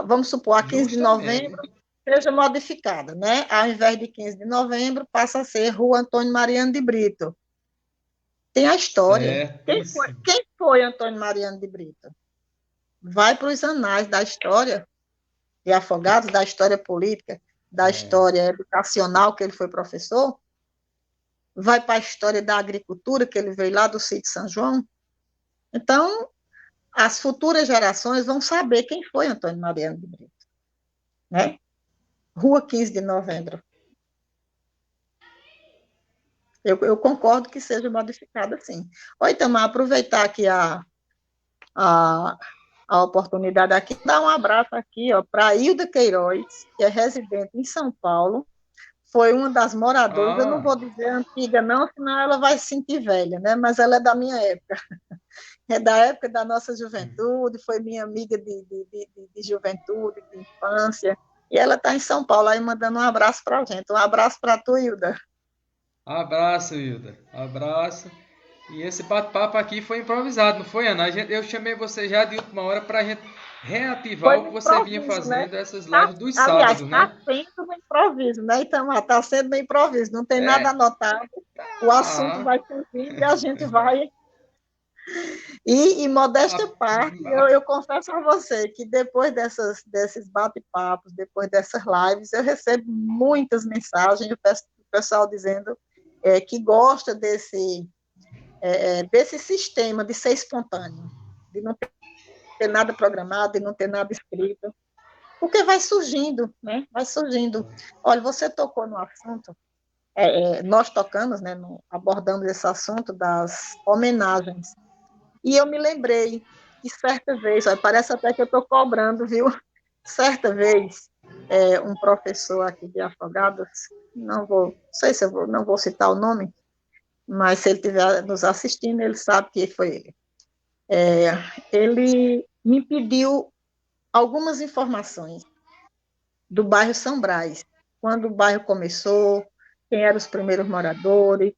Vamos supor, a 15 de justamente. novembro seja modificada, né? Ao invés de 15 de novembro, passa a ser Rua Antônio Mariano de Brito. Tem a história. Certíssimo. Quem foi Antônio Mariano de Brito? Vai para os anais da história de Afogados, da história política, da história educacional, que ele foi professor. Vai para a história da agricultura, que ele veio lá do sítio São João. Então, as futuras gerações vão saber quem foi Antônio Mariano de Brito, né? Rua 15 de novembro. Eu concordo que seja modificada, sim. Oi, Tamar, aproveitar aqui a a oportunidade aqui, dar um abraço aqui, ó, para a Hilda Queiroz, que é residente em São Paulo, foi uma das moradoras, eu não Ah, vou dizer antiga não, senão ela vai se sentir velha, né? Mas ela é da minha época, é da época da nossa juventude, foi minha amiga de juventude, de infância, e ela está em São Paulo aí mandando um abraço para a gente. Um abraço para tu, Hilda. abraço, Hilda. Abraço. E esse bate-papo aqui foi improvisado, não foi, Ana? Eu chamei você já de última hora para a gente reativar Foi o que no você vinha improviso, né? fazendo, essas Tá, lives dos aliás, sábados, está né? sendo no improviso, né, Itamar? Está sendo no improviso, não tem nada É, anotado, o assunto ah, vai surgindo e a gente vai. E modéstia à a- parte, a- eu confesso a você que depois desses bate-papos, depois dessas lives, eu recebo muitas mensagens do pessoal dizendo que gosta desse sistema de ser espontâneo, de não ter nada programado, de não ter nada escrito, porque vai surgindo, né? Vai surgindo. Olha, você tocou no assunto, nós tocamos, né, abordamos esse assunto das homenagens. E eu me lembrei que certa vez, olha, parece até que eu estou cobrando, viu? Certa vez, um professor aqui de Afogados, não sei se não vou citar o nome, mas se ele estiver nos assistindo, ele sabe que foi ele. Ele me pediu algumas informações do bairro São Brás, quando o bairro começou, quem eram os primeiros moradores,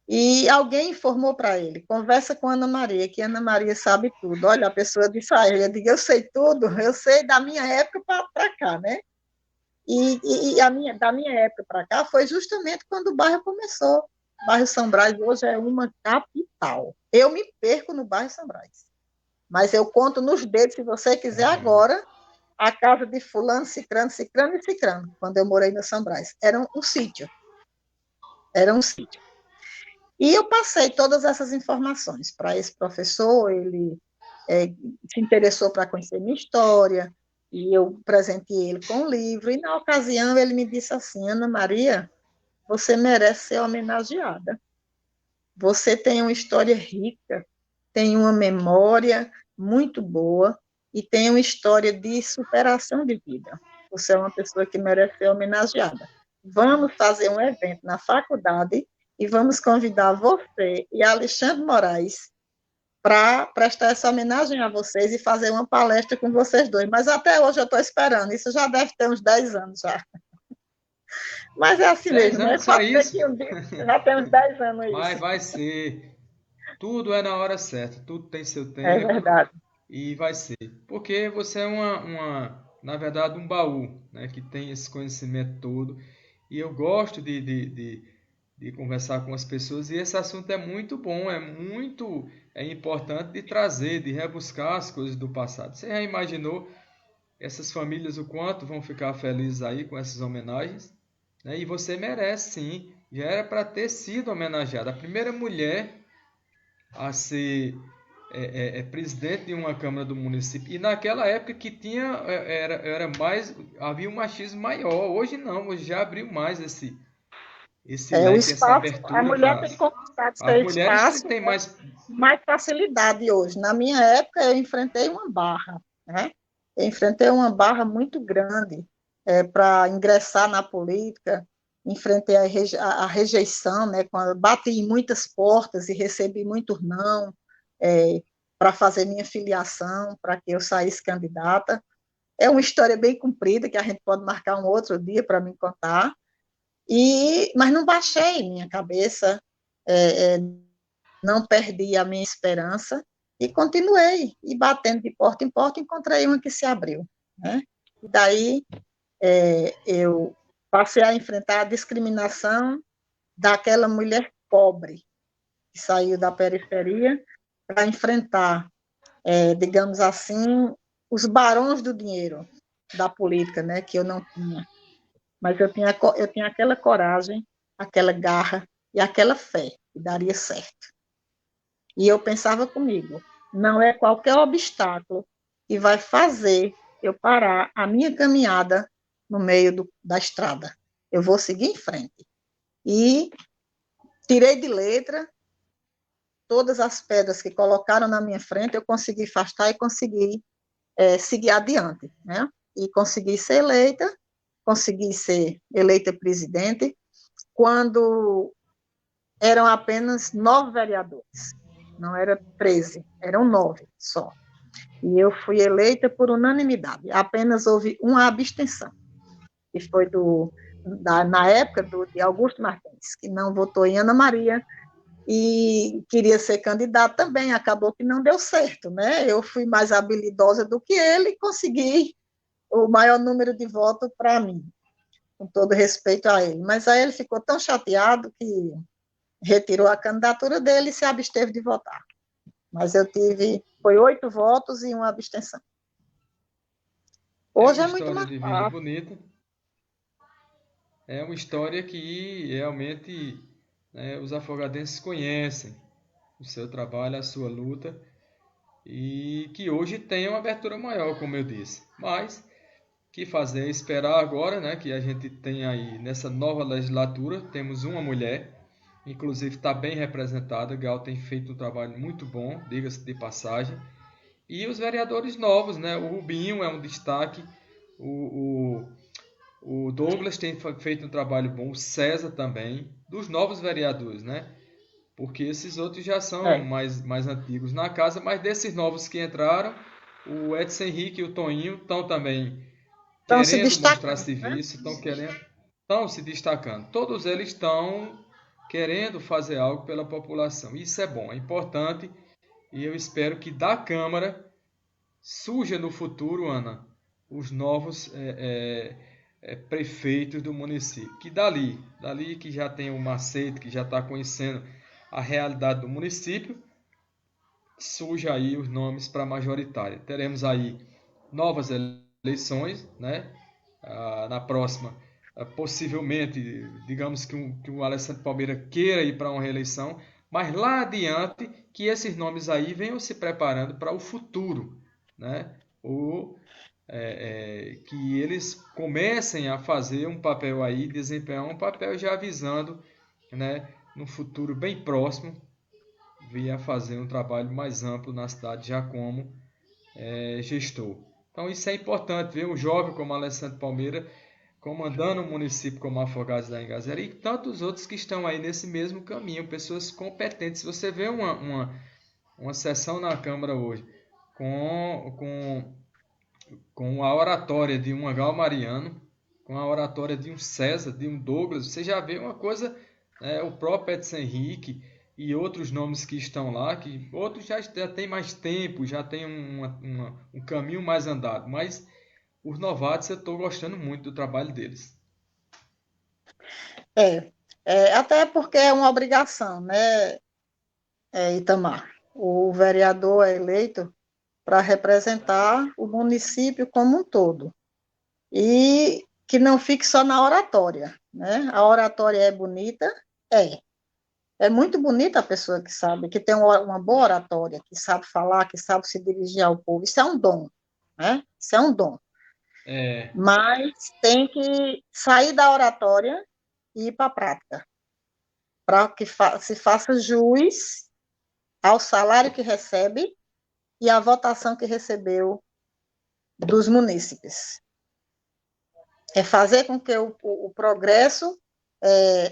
e alguém informou para ele, conversa com a Ana Maria, que a Ana Maria sabe tudo. Olha, a pessoa disse a ele, eu digo, eu sei tudo, eu sei da minha época para cá, né? Da minha época para cá foi justamente quando o bairro começou. O bairro São Brás hoje é uma capital. Eu me perco no bairro São Brás, mas eu conto nos dedos, se você quiser agora, a casa de fulano, cicrano, cicrano e cicrano, quando eu morei no São Brás. Era um sítio. E eu passei todas essas informações para esse professor, ele se interessou para conhecer minha história, e eu presenteei ele com um livro, e na ocasião ele me disse assim, Ana Maria, você merece ser homenageada. Você tem uma história rica, tem uma memória muito boa, e tem uma história de superação de vida. Você é uma pessoa que merece ser homenageada. Vamos fazer um evento na faculdade e vamos convidar você e Alexandre Moraes para prestar essa homenagem a vocês e fazer uma palestra com vocês dois. Mas até hoje eu estou esperando, isso já deve ter uns 10 anos já. Mas é assim 10 mesmo, né? anos só Pode ser isso? que um dia já tem uns 10 anos Mas isso. vai ser. Tudo é na hora certa, tudo tem seu É tempo verdade. e vai ser. Porque você é na verdade, um baú, né, que tem esse conhecimento todo. E eu gosto de conversar com as pessoas e esse assunto é muito bom, é importante de trazer, de rebuscar as coisas do passado. Você já imaginou essas famílias o quanto vão ficar felizes aí com essas homenagens? Né? E você merece sim, já era para ter sido homenageada. A primeira mulher a ser presidente de uma Câmara do município. E naquela época que tinha, era mais, havia um machismo maior. Hoje não, hoje já abriu mais esse O leque, essa espaço, a abertura mulher para tem conquistado as seu mulheres espaço têm mais. mais facilidade hoje. Na minha época, eu enfrentei uma barra, né? Eu enfrentei uma barra muito grande para ingressar na política, enfrentei a rejeição, né? Quando bati em muitas portas e recebi muito não para fazer minha filiação, para que eu saísse candidata. É uma história bem comprida que a gente pode marcar um outro dia para me contar. Mas não baixei minha cabeça, é, é, não perdi a minha esperança e continuei. E batendo de porta em porta, encontrei uma que se abriu. Né? E daí eu passei a enfrentar a discriminação daquela mulher pobre que saiu da periferia para enfrentar, digamos assim, os barões do dinheiro da política, né, que eu não tinha. Mas eu tinha aquela coragem, aquela garra e aquela fé que daria certo. E eu pensava comigo, não é qualquer obstáculo que vai fazer eu parar a minha caminhada no meio da estrada. Eu vou seguir em frente. E tirei de letra todas as pedras que colocaram na minha frente, eu consegui afastar e consegui seguir adiante, né? E consegui ser eleita presidente, quando eram apenas 9 vereadores, não era 13, eram 9 só. E eu fui eleita por unanimidade, apenas houve uma abstenção, que foi na época de Augusto Martins, que não votou em Ana Maria, e queria ser candidato também, acabou que não deu certo, né? Eu fui mais habilidosa do que ele e consegui o maior número de votos para mim, com todo respeito a ele. Mas aí ele ficou tão chateado que retirou a candidatura dele e se absteve de votar. Mas foi 8 votos e uma abstenção. É Hoje uma é muito história mais de vida fácil. bonita. É uma história que realmente, né, os afogadenses conhecem o seu trabalho, a sua luta, e que hoje tem uma abertura maior, como eu disse. Mas que fazer? Esperar agora, né, que a gente tem aí nessa nova legislatura, temos uma mulher, inclusive está bem representada. Gal tem feito um trabalho muito bom, diga-se de passagem. E os vereadores novos, né? O Rubinho é um destaque, o, o Douglas tem feito um trabalho bom, o César também, dos novos vereadores, né? Porque esses outros já são É, mais antigos na casa, mas desses novos que entraram, o Edson Henrique e o Toninho estão também estão se querendo mostrar destacando, né? serviço, estão se destacando. Todos eles estão querendo fazer algo pela população. Isso é bom, é importante, e eu espero que da Câmara surja no futuro, Ana, os novos prefeitos do município. Que dali que já tem o macete, que já está conhecendo a realidade do município, surja aí os nomes para a majoritária. Teremos aí novas eleições, né? Na próxima, possivelmente, digamos que o Alessandro Palmeira queira ir para uma reeleição, mas lá adiante que esses nomes aí venham se preparando para o futuro, né? Que eles comecem a fazer um papel aí, desempenhar um papel já avisando, né, no futuro bem próximo, vir a fazer um trabalho mais amplo na cidade já como gestor. Então isso é importante, ver um jovem como Alessandro Palmeira comandando um município como Afogados da Engazeira e tantos outros que estão aí nesse mesmo caminho, pessoas competentes. Se você vê uma sessão na Câmara hoje com a oratória de um Gal Mariano, com a oratória de um César, de um Douglas, você já vê uma coisa, o próprio Edson Henrique e outros nomes que estão lá, que outros já têm mais tempo, já têm um caminho mais andado, mas os novatos eu estou gostando muito do trabalho deles. Até porque é uma obrigação, né, Itamar? O vereador é eleito para representar o município como um todo. E que não fique só na oratória, né? A oratória é bonita? É. É muito bonita a pessoa que sabe, que tem uma boa oratória, que sabe falar, que sabe se dirigir ao povo. Isso é um dom, né? Isso é um dom. É, Mas tem que sair da oratória e ir para a prática, para que se faça jus ao salário que recebe e à votação que recebeu dos munícipes. É fazer com que o progresso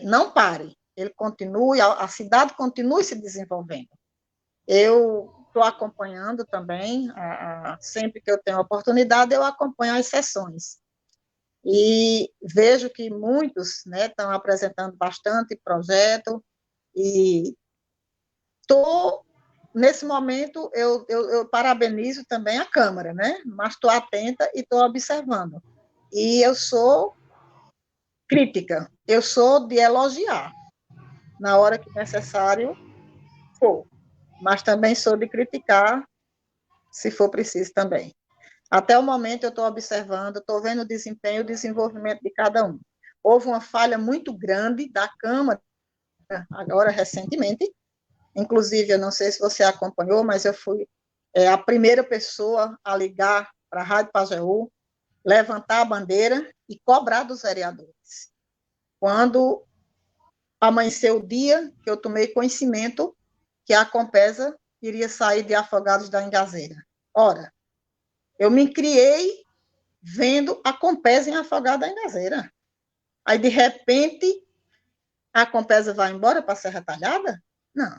não pare, ele continue, a cidade continue se desenvolvendo. Eu estou acompanhando também, sempre que eu tenho oportunidade, eu acompanho as sessões. E vejo que muitos, né, estão apresentando bastante projeto, e nesse momento, eu parabenizo também a Câmara, né, mas estou atenta e estou observando. E eu sou crítica, eu sou de elogiar, na hora que necessário for, mas também sou de criticar, se for preciso também. Até o momento eu estou observando, estou vendo o desempenho e o desenvolvimento de cada um. Houve uma falha muito grande da Câmara, agora recentemente, inclusive, eu não sei se você acompanhou, mas eu fui a primeira pessoa a ligar para a Rádio Pajeú, levantar a bandeira e cobrar dos vereadores. Quando amanheceu o dia que eu tomei conhecimento que a Compesa iria sair de Afogados da Engazeira. Ora, Eu me criei vendo a Compesa em Afogado da Ingazeira. Aí, de repente, a Compesa vai embora para Serra Talhada? Não.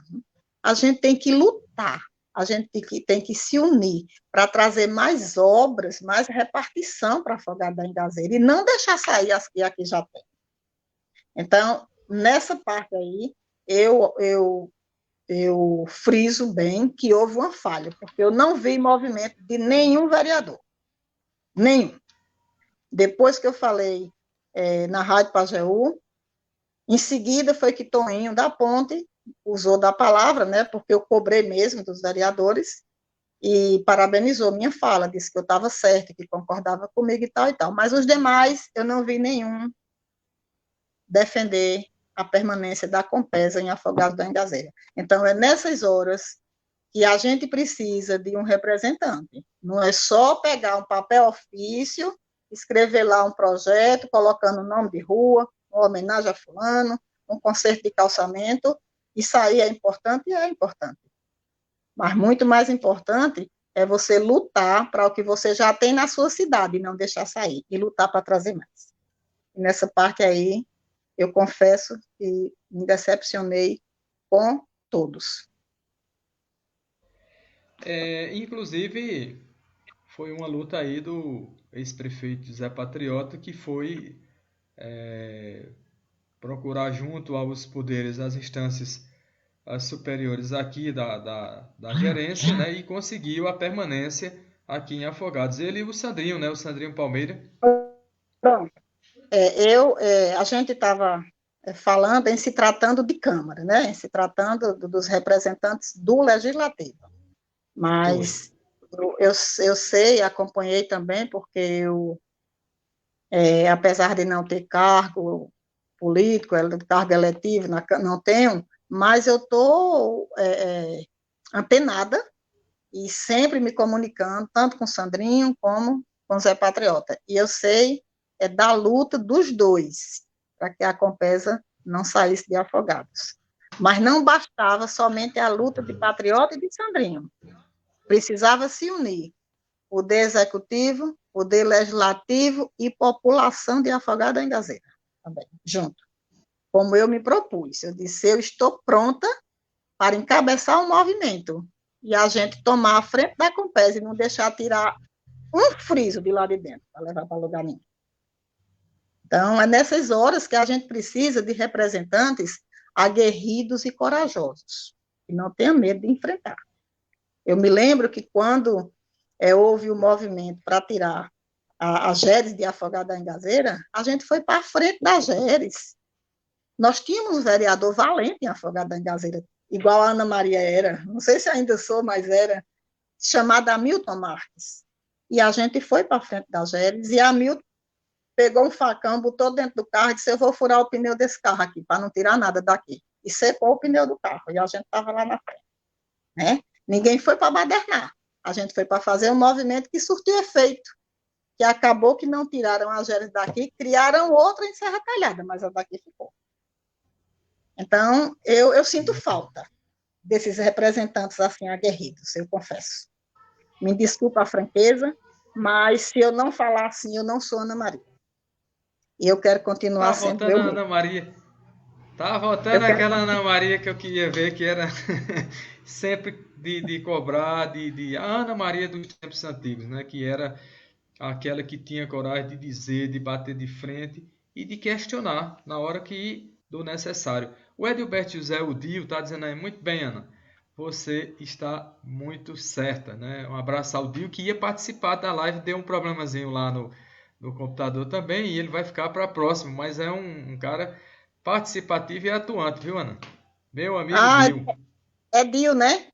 A gente tem que lutar, a gente tem que se unir para trazer mais obras, mais repartição para Afogado da Ingazeira e não deixar sair as que aqui já tem. Então, nessa parte aí, eu friso bem que houve uma falha, porque eu não vi movimento de nenhum vereador. Nenhum. Depois que eu falei na Rádio Pajeú, em seguida foi que Toninho da Ponte usou da palavra, né, porque eu cobrei mesmo dos vereadores, e parabenizou minha fala, disse que eu estava certa, que concordava comigo e tal, mas os demais eu não vi nenhum defender a permanência da Compesa em Afogados da Engazeira. Então, é nessas horas que a gente precisa de um representante. Não é só pegar um papel ofício, escrever lá um projeto, colocando o nome de rua, uma homenagem a fulano, um concerto de calçamento, isso aí é importante? É importante. Mas muito mais importante é você lutar para o que você já tem na sua cidade e não deixar sair, e lutar para trazer mais. E nessa parte aí, eu confesso que me decepcionei com todos. Inclusive, foi uma luta aí do ex-prefeito José Patriota, que foi procurar junto aos poderes, às instâncias superiores aqui da gerência, né, e conseguiu a permanência aqui em Afogados. Ele e o Sandrinho, né, o Sandrinho Palmeira. Pronto. A gente estava falando em se tratando de Câmara, né, em se tratando dos representantes do Legislativo. Foi. Mas eu sei, acompanhei também, porque apesar de não ter cargo político, cargo eletivo, não tenho, mas eu estou antenada e sempre me comunicando, tanto com o Sandrinho como com o Zé Patriota. E eu sei da luta dos dois, para que a Compesa não saísse de Afogados. Mas não bastava somente a luta de Patriota e de Sandrinho. Precisava se unir poder executivo, poder legislativo e população de Afogado da Engazeira, também, junto. Como eu me propus, eu disse, eu estou pronta para encabeçar um movimento e a gente tomar a frente da Compesa e não deixar tirar um friso de lá de dentro para levar para lugar nenhum. Então, é nessas horas que a gente precisa de representantes aguerridos e corajosos, que não tenham medo de enfrentar. Eu me lembro que quando houve o movimento para tirar a Geres de Afogado da Engazeira, a gente foi para a frente da Geres. Nós tínhamos um vereador valente em Afogado da Engazeira, igual a Ana Maria era, não sei se ainda sou, mas era, chamada Hamilton Marques. E a gente foi para a frente da Geres, e a Hamilton pegou um facão, botou dentro do carro e disse, eu vou furar o pneu desse carro aqui, para não tirar nada daqui. E secou o pneu do carro, e a gente estava lá na frente. Né? Ninguém foi para badernar. A gente foi para fazer um movimento que surtiu efeito, que acabou que não tiraram a Geres daqui, criaram outra em Serra Talhada, mas a daqui ficou. Então, eu sinto falta desses representantes assim aguerridos, eu confesso. Me desculpa a franqueza, mas se eu não falar assim, eu não sou Ana Maria. E eu quero continuar sendo eu A mesma. Ana Maria. Tá voltando aquela Ana Maria que eu queria ver, que era sempre de cobrar, a Ana Maria dos tempos antigos, né? Que era aquela que tinha coragem de dizer, de bater de frente e de questionar na hora que do necessário. O Edilberto José Udio está dizendo aí, muito bem, Ana, você está muito certa, né? Um abraço ao Dio, que ia participar da live, deu um problemazinho lá no computador também, e ele vai ficar para a próxima, mas é um cara participativo e atuante, viu, Ana? Meu amigo Dio. É Dio, né?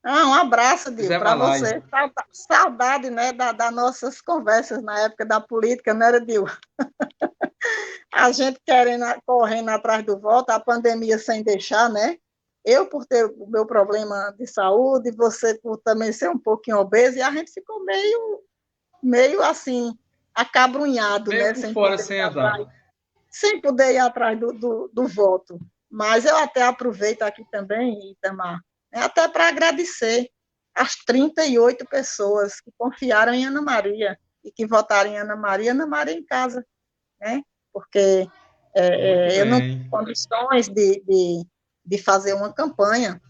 Um abraço, Dio, Zé para Malai. você. Saudade, né, das nossas conversas na época da política, não era, Dio? A gente querendo, correndo atrás do voto, a pandemia sem deixar, né? Eu por ter o meu problema de saúde, você por também ser um pouquinho obeso, e a gente ficou meio assim, acabrunhado, Meio né? por fora sem andar. Sem poder ir atrás do voto. Mas eu até aproveito aqui também, Itamar, até para agradecer as 38 pessoas que confiaram em Ana Maria e que votaram em Ana Maria em casa, né? Porque Muito eu não tenho bem. condições de fazer uma campanha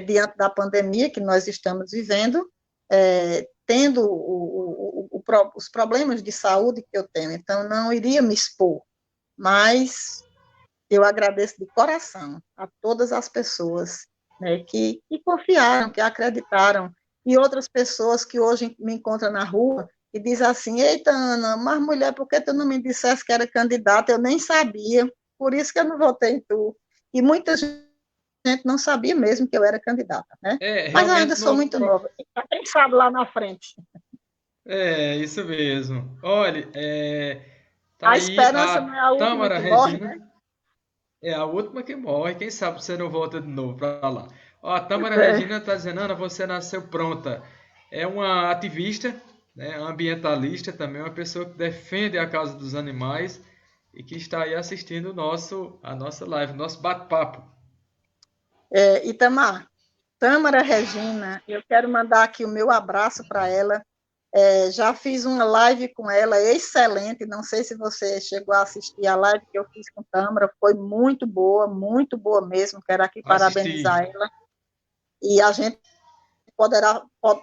diante da pandemia que nós estamos vivendo, tendo os problemas de saúde que eu tenho, então não iria me expor, mas eu agradeço de coração a todas as pessoas, né, que confiaram, que acreditaram, e outras pessoas que hoje me encontram na rua e dizem assim: eita, Ana, mas mulher, por que tu não me dissesse que era candidata? Eu nem sabia, por isso que eu não votei em tu. E muita gente não sabia mesmo que eu era candidata, né? Mas eu ainda Realmente sou no, muito nova. Quem sabe lá na frente. é isso mesmo. Olha, tá A aí esperança não a é a última Tâmara que morre, né? Regina, é a última que morre. Quem sabe você não volta de novo para lá. Ó, a Pois Tâmara é. Regina está dizendo, Ana, você nasceu pronta. É uma ativista, né, ambientalista também, uma pessoa que defende a causa dos animais e que está aí assistindo a nossa live, nosso bate-papo. Itamar, Tâmara Regina, eu quero mandar aqui o meu abraço para ela. Já fiz uma live com ela, excelente. Não sei se você chegou a assistir a live que eu fiz com Tâmara, foi muito boa mesmo. Quero aqui Assisti. parabenizar ela. E a gente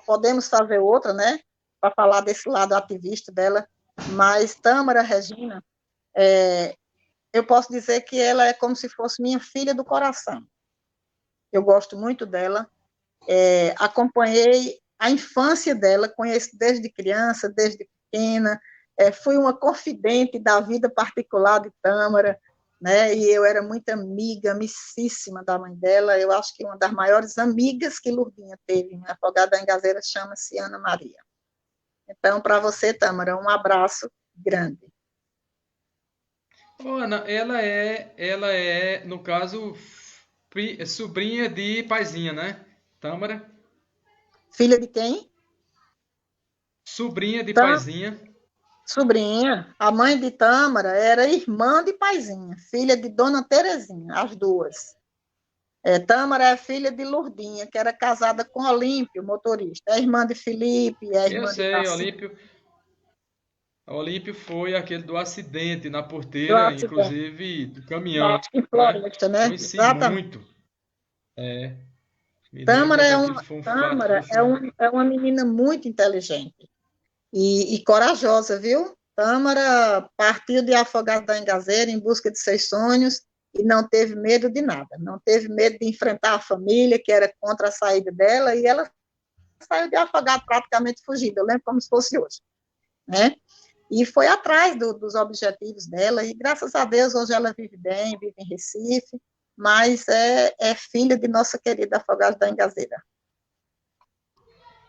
podemos fazer outra, né? Para falar desse lado ativista dela. Mas Tâmara Regina, eu posso dizer que ela é como se fosse minha filha do coração. Eu gosto muito dela. Acompanhei a infância dela, conheço desde criança, desde pequena, fui uma confidente da vida particular de Tâmara, né? E eu era muito amiga, amicíssima da mãe dela. Eu acho que uma das maiores amigas que Lourdinha teve, minha afogada em Gazeira, chama-se Ana Maria. Então, para você, Tâmara, um abraço grande. Ô, Ana, ela é, no caso, sobrinha de Paizinha, né? Tâmara, Filha de quem? sobrinha de Tâmara, Paizinha. sobrinha. A mãe de Tâmara era irmã de Paizinha, filha de Dona Terezinha, as duas. Tâmara é filha de Lourdinha, que era casada com Olímpio, motorista. É irmã de Felipe, é Eu irmã de sei, Daci, Olímpio foi aquele do acidente na do porteira, acidente. inclusive do caminhão, Acho que em né? Floresta, né? Conheci Exatamente. muito. É, me lembro Tâmara, que aquilo foi um fato que foi. é uma menina muito inteligente e corajosa, viu? Tâmara partiu de Afogados da Engazeira em busca de seus sonhos e não teve medo de nada. Não teve medo de enfrentar a família, que era contra a saída dela, e ela saiu de Afogado praticamente fugida. Eu lembro como se fosse hoje, né? E foi atrás dos objetivos dela, e graças a Deus hoje ela vive bem, vive em Recife, mas é filha de nossa querida Afogados da Engazeira.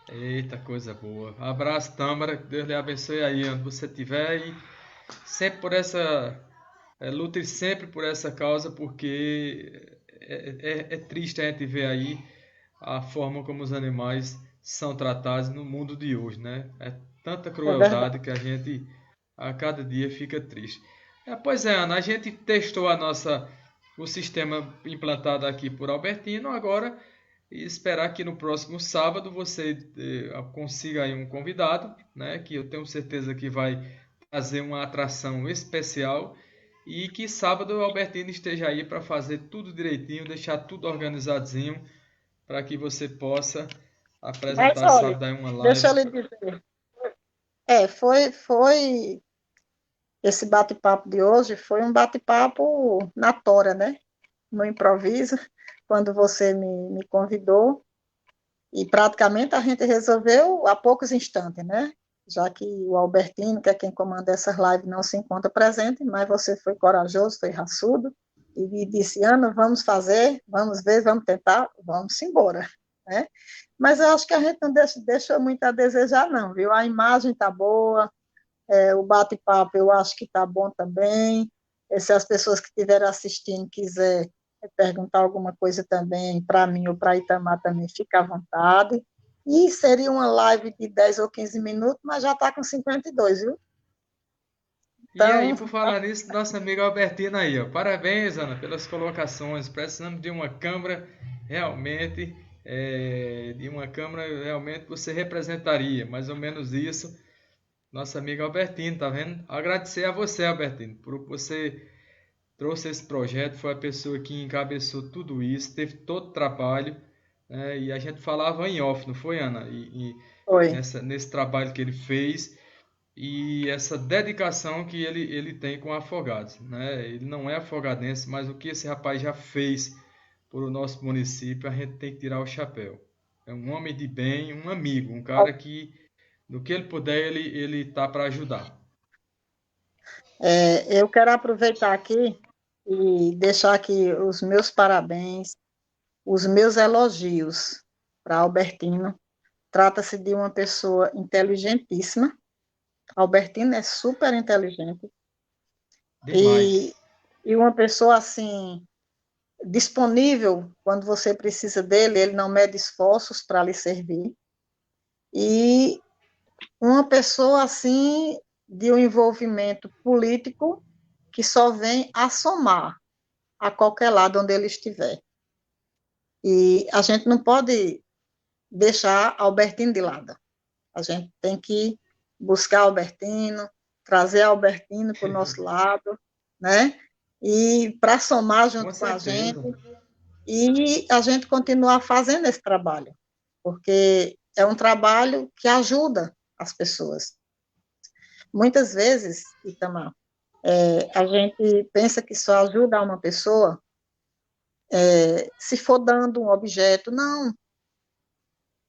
Eita, coisa boa. Abraço, Tâmara. Que Deus lhe abençoe aí onde você estiver. E sempre por essa. Lute sempre por essa causa, porque é triste a gente ver aí a forma como os animais são tratados no mundo de hoje, né? É tanta É crueldade verdade. que a gente a cada dia fica triste. Pois é, Ana, a gente testou o sistema implantado aqui por Albertino, agora e esperar que no próximo sábado você consiga aí um convidado, né? Que eu tenho certeza que vai fazer uma atração especial e que sábado o Albertino esteja aí para fazer tudo direitinho, deixar tudo organizadinho para que você possa Mas apresentar olha, sábado aí uma deixa eu live. lhe dizer, foi esse bate-papo de hoje foi um bate-papo na tora, né? No improviso, quando você me convidou, e praticamente a gente resolveu há poucos instantes, né? Já que o Albertino, que é quem comanda essas lives, não se encontra presente, mas você foi corajoso, foi raçudo, e disse, Ana, vamos fazer, vamos ver, vamos tentar, vamos embora, né? Mas eu acho que a gente não deixou muito a desejar, não, viu? A imagem está boa, o bate-papo eu acho que está bom também. Se as pessoas que estiverem assistindo quiser perguntar alguma coisa também para mim ou para Itamar também, fica à vontade. E seria uma live de 10 ou 15 minutos, mas já está com 52, viu? E aí, Então, por falar nisso, nosso amigo Albertino aí, ó. Parabéns, Ana, pelas colocações. Precisamos de uma câmera realmente. de uma Câmara realmente você representaria, mais ou menos isso. Nosso amigo Albertino, tá vendo? Agradecer a você, Albertino, por você trouxe esse projeto, foi a pessoa que encabeçou tudo isso, teve todo o trabalho, né? E a gente falava em off, não foi, Ana? E Foi. nesse trabalho que ele fez e essa dedicação que ele tem com Afogados, né? Ele não é afogadense, mas o que esse rapaz já fez por o nosso município, a gente tem que tirar o chapéu. É um homem de bem, um amigo, um cara que, no que ele puder, ele tá para ajudar. Eu quero aproveitar aqui e deixar aqui os meus parabéns, os meus elogios para Albertino. Trata-se de uma pessoa inteligentíssima. Albertino é super inteligente e, Demais. e uma pessoa assim disponível quando você precisa dele, ele não mede esforços para lhe servir. E uma pessoa assim de um envolvimento político que só vem a somar a qualquer lado onde ele estiver. E a gente não pode deixar Albertino de lado. A gente tem que buscar Albertino, trazer Albertino para o nosso lado, né? E para somar Com junto com a gente certeza. e a gente continuar fazendo esse trabalho, porque é um trabalho que ajuda as pessoas. Muitas vezes, Itamar, a gente pensa que só ajuda uma pessoa se for dando um objeto. Não,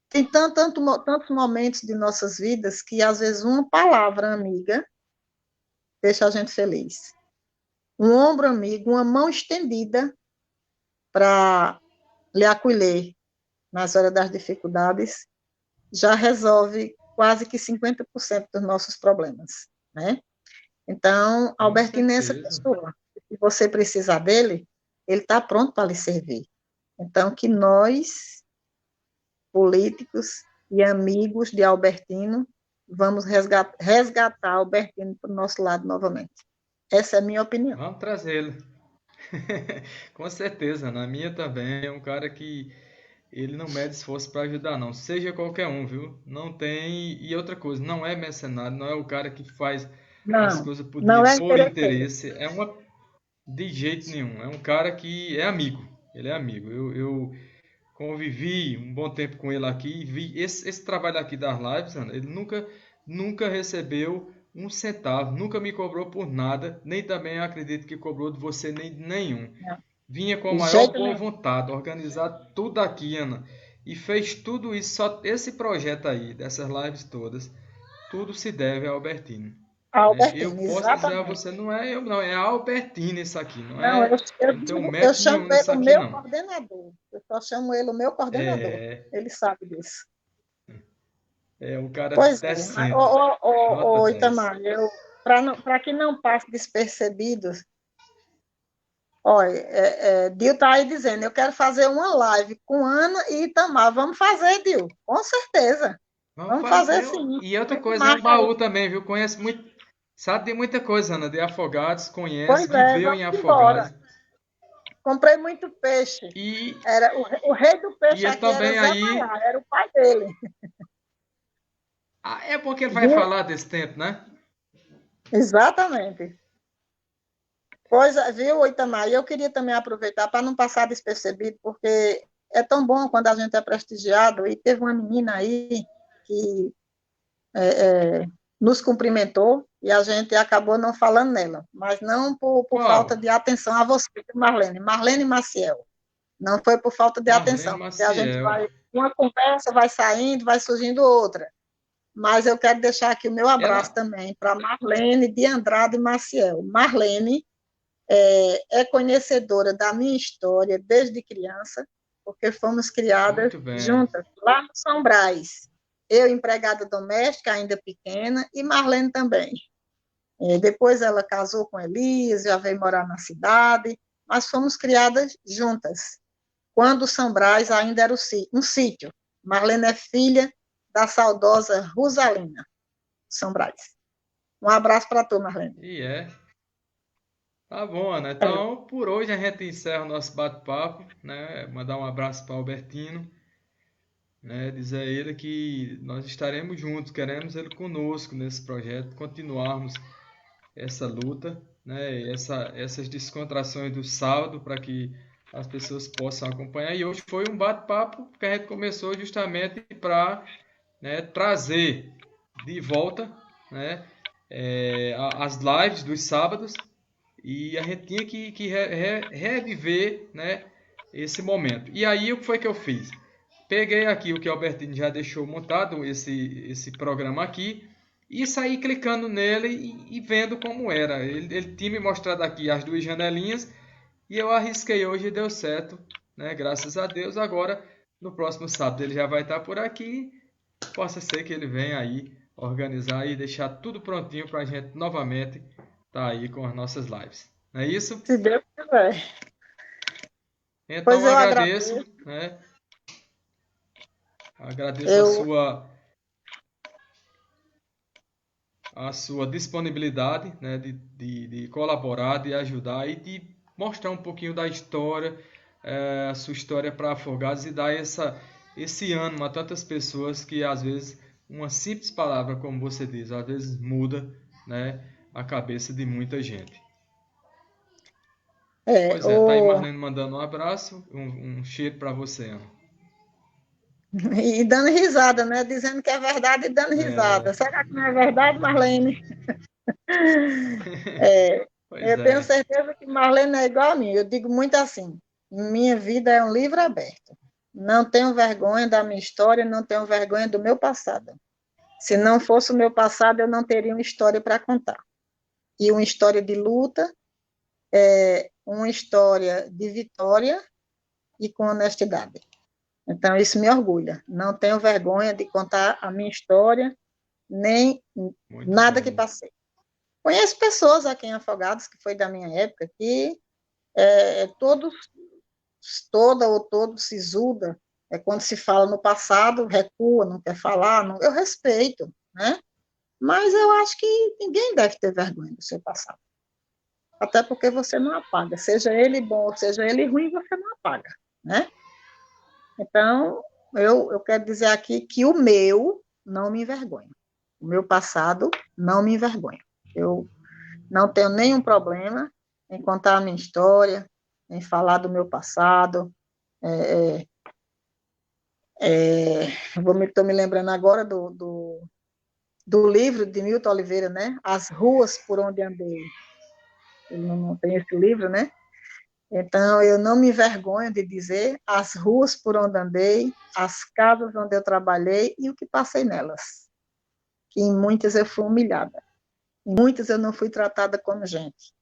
tem tantos momentos de nossas vidas que, às vezes, uma palavra amiga deixa a gente feliz. Um ombro amigo, uma mão estendida para lhe acolher nas horas das dificuldades, já resolve quase que 50% dos nossos problemas, né? Então, Com Albertino é essa certeza. pessoa. Se você precisar dele, ele está pronto para lhe servir. Então, que nós, políticos e amigos de Albertino, vamos resgatar Albertino para o nosso lado novamente. Essa é a minha opinião. Vamos trazê-lo. Com certeza, na minha também é um cara que ele não mede esforço para ajudar, não. Seja qualquer um, viu? Não tem. E outra coisa, não é mercenário, não é o cara que faz as Não, coisas por não dinheiro, é por interesseiro. interesse. É uma. De jeito nenhum. É um cara que é amigo. Ele é amigo. Eu convivi um bom tempo com ele aqui e vi esse trabalho aqui das lives, Ana, ele nunca recebeu um centavo, nunca me cobrou por nada, nem também acredito que cobrou de você nem nenhum. Não, Vinha com a de maior jeito boa nenhum. vontade, organizar tudo aqui, Ana, e fez tudo isso, só esse projeto aí, dessas lives todas, tudo se deve a Albertino. Né? Eu Albertino, posso dizer a exatamente. você, não é eu não, é a Albertino isso aqui, Não, eu não tenho eu mérito chamo nenhum ele nisso o aqui meu não. coordenador. Eu só chamo ele o meu coordenador. É, Ele sabe disso. é um cara Pois é. decente. Nota dez. Itamar, para que não passe despercebido, olha, Dil está aí dizendo, eu quero fazer uma live com Ana e Itamar. Vamos fazer, Dil, com certeza. Vamos Vamos fazer fazer. sim. E outra A gente coisa, é o marca aí. baú também, viu? Conhece muito, sabe de muita coisa, Ana, de Afogados, conhece, Pois é, viveu em vamos embora. Afogados. Comprei muito peixe. E, Era o rei do e peixe ele aqui era também Zé aí. Maiá, era o pai dele. É bom que ele vai Viu? falar desse tempo, né? Exatamente. Pois, viu, Itamar? E eu queria também aproveitar para não passar despercebido, porque é tão bom quando a gente é prestigiado, e teve uma menina aí que nos cumprimentou e a gente acabou não falando nela, mas não por falta Qual? de atenção a você, Marlene. Marlene Maciel. Não foi por falta de Marlene atenção, porque a gente Maciel. vai, uma conversa vai saindo, vai surgindo outra. Mas eu quero deixar aqui o meu abraço Ela. também para Marlene de Andrade Maciel. Marlene é conhecedora da minha história desde criança, porque fomos criadas Muito bem. juntas, lá no São Brás. Eu, empregada doméstica, ainda pequena, e Marlene também. Depois ela casou com Elias, já veio morar na cidade, mas fomos criadas juntas. Quando o São Brás ainda era um sítio. Marlene é filha da saudosa Rosalina São Brás. Um abraço para tu, Marlene. E é. Tá bom, Ana. É. Então, por hoje a gente encerra o nosso bate-papo, né? Mandar um abraço para Albertino. né? Diz a ele que nós estaremos juntos, queremos ele conosco nesse projeto, continuarmos essa luta, né? Essas descontrações do sábado para que as pessoas possam acompanhar. E hoje foi um bate-papo que a gente começou justamente para, né, trazer de volta, né, as lives dos sábados, e a gente tinha que reviver, né, esse momento. E aí o que foi que eu fiz? Peguei aqui o que o Albertino já deixou montado, esse programa aqui, e saí clicando nele e vendo como era. Ele tinha me mostrado aqui as duas janelinhas e eu arrisquei hoje e deu certo, né? Graças a Deus. Agora, no próximo sábado, ele já vai estar por aqui. Possa ser que ele venha aí organizar e deixar tudo prontinho para a gente novamente estar aí com as nossas lives. Não é isso? Se Deus quiser. Pois Então eu agradeço, agradeço. né? Agradeço Eu, a sua disponibilidade, né, de colaborar, de ajudar e de mostrar um pouquinho da história, a sua história para Afogados, e dar esse ânimo a tantas pessoas que às vezes uma simples palavra, como você diz, às vezes muda, né, a cabeça de muita gente. é, Pois é, tá aí o, Marlene mandando um abraço, um cheiro para você, Ana. e dando risada, né? Dizendo que é verdade e dando risada. É, Será que não é verdade, Marlene? É, pois eu tenho é, certeza que Marlene é igual a mim. Eu digo muito assim: minha vida é um livro aberto. Não tenho vergonha da minha história, não tenho vergonha do meu passado. Se não fosse o meu passado, eu não teria uma história para contar. E uma história de luta, uma história de vitória e com honestidade. Então, isso me orgulha. Não tenho vergonha de contar a minha história, nem muito nada que bem. passei. Conheço pessoas aqui em Afogados, que foi da minha época, que todos, toda ou todo sisuda, quando se fala no passado, recua, não quer falar, não, eu respeito, né? Mas eu acho que ninguém deve ter vergonha do seu passado. Até porque você não apaga. Seja ele bom ou seja ele ruim, você não apaga, né? Então, eu quero dizer aqui que o meu não me envergonha. O meu passado não me envergonha. Eu não tenho nenhum problema em contar a minha história, em falar do meu passado. É, Estou me lembrando agora do livro de Milton Oliveira, né? As Ruas por Onde Andei. Ele não tem esse livro, né? Então, eu não me envergonho de dizer as ruas por onde andei, as casas onde eu trabalhei e o que passei nelas. Que em muitas eu fui humilhada, em muitas eu não fui tratada como gente,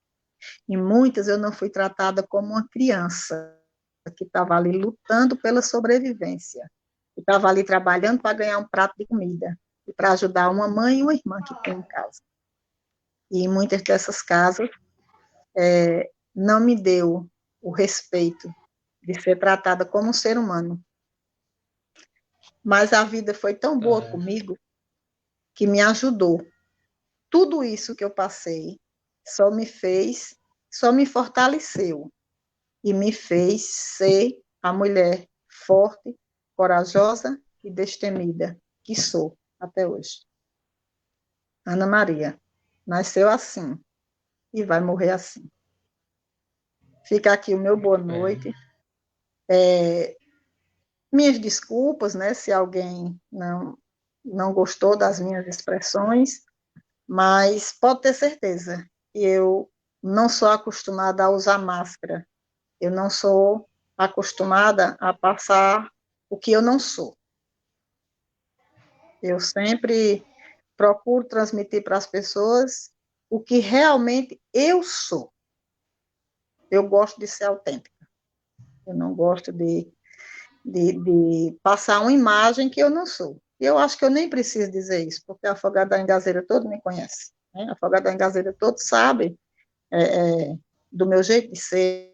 em muitas eu não fui tratada como uma criança que estava ali lutando pela sobrevivência, que estava ali trabalhando para ganhar um prato de comida e para ajudar uma mãe e uma irmã que tem em casa. E em muitas dessas casas não me deu o respeito de ser tratada como um ser humano. Mas a vida foi tão boa É, comigo que me ajudou. Tudo isso que eu passei só me fortaleceu e me fez ser a mulher forte, corajosa e destemida que sou até hoje. Ana Maria nasceu assim e vai morrer assim. Fica aqui o meu boa muito bem. noite. Minhas desculpas, né, se alguém não gostou das minhas expressões, mas pode ter certeza, eu não sou acostumada a usar máscara, eu não sou acostumada a passar o que eu não sou. Eu sempre procuro transmitir para as pessoas o que realmente eu sou. Eu gosto de ser autêntica, eu não gosto de passar uma imagem que eu não sou. E eu acho que eu nem preciso dizer isso, porque a Afogada da Engazeira todo me conhece. Né? A Afogada da Engazeira todo sabe do meu jeito de ser,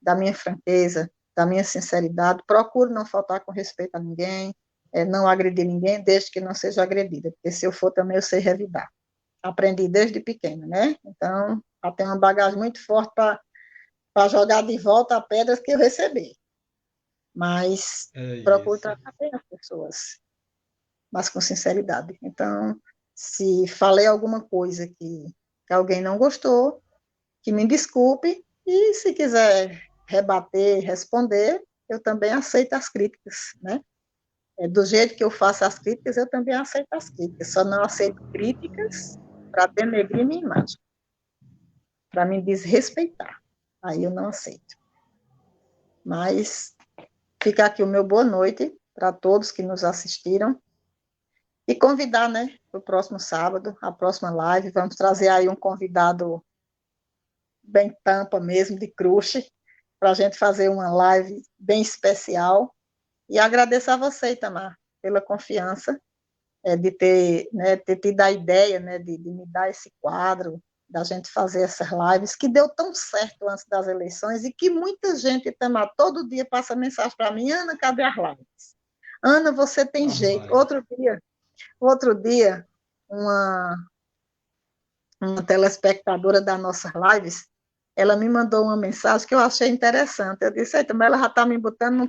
da minha franqueza, da minha sinceridade. Procuro não faltar com respeito a ninguém, não agredir ninguém, desde que não seja agredida, porque se eu for também eu sei revidar. Aprendi desde pequena, né? Então, eu tenho uma bagagem muito forte para jogar de volta a pedras que eu recebi. mas É procuro isso. tratar bem as pessoas, mas com sinceridade. Então, se falei alguma coisa que alguém não gostou, que me desculpe, e se quiser rebater, responder, eu também aceito as críticas, né? Do jeito que eu faço as críticas, eu também aceito as críticas, só não aceito críticas para denegrir minha imagem, para me desrespeitar. Aí eu não aceito. Mas fica aqui o meu boa noite para todos que nos assistiram e convidar, né, para o próximo sábado, a próxima live. Vamos trazer aí um convidado bem tampa mesmo, de crush, para a gente fazer uma live bem especial. E agradeço a você, Itamar, pela confiança de ter, né, ter tido a ideia, né, de me dar esse quadro, da gente fazer essas lives, que deu tão certo antes das eleições e que muita gente, Itamar, todo dia passa mensagem para mim: Ana, cadê as lives? Ana, você tem Ah, jeito. vai. Outro dia uma, uma telespectadora das nossas lives, ela me mandou uma mensagem que eu achei interessante. Eu disse: Eita, mas ela já está me botando num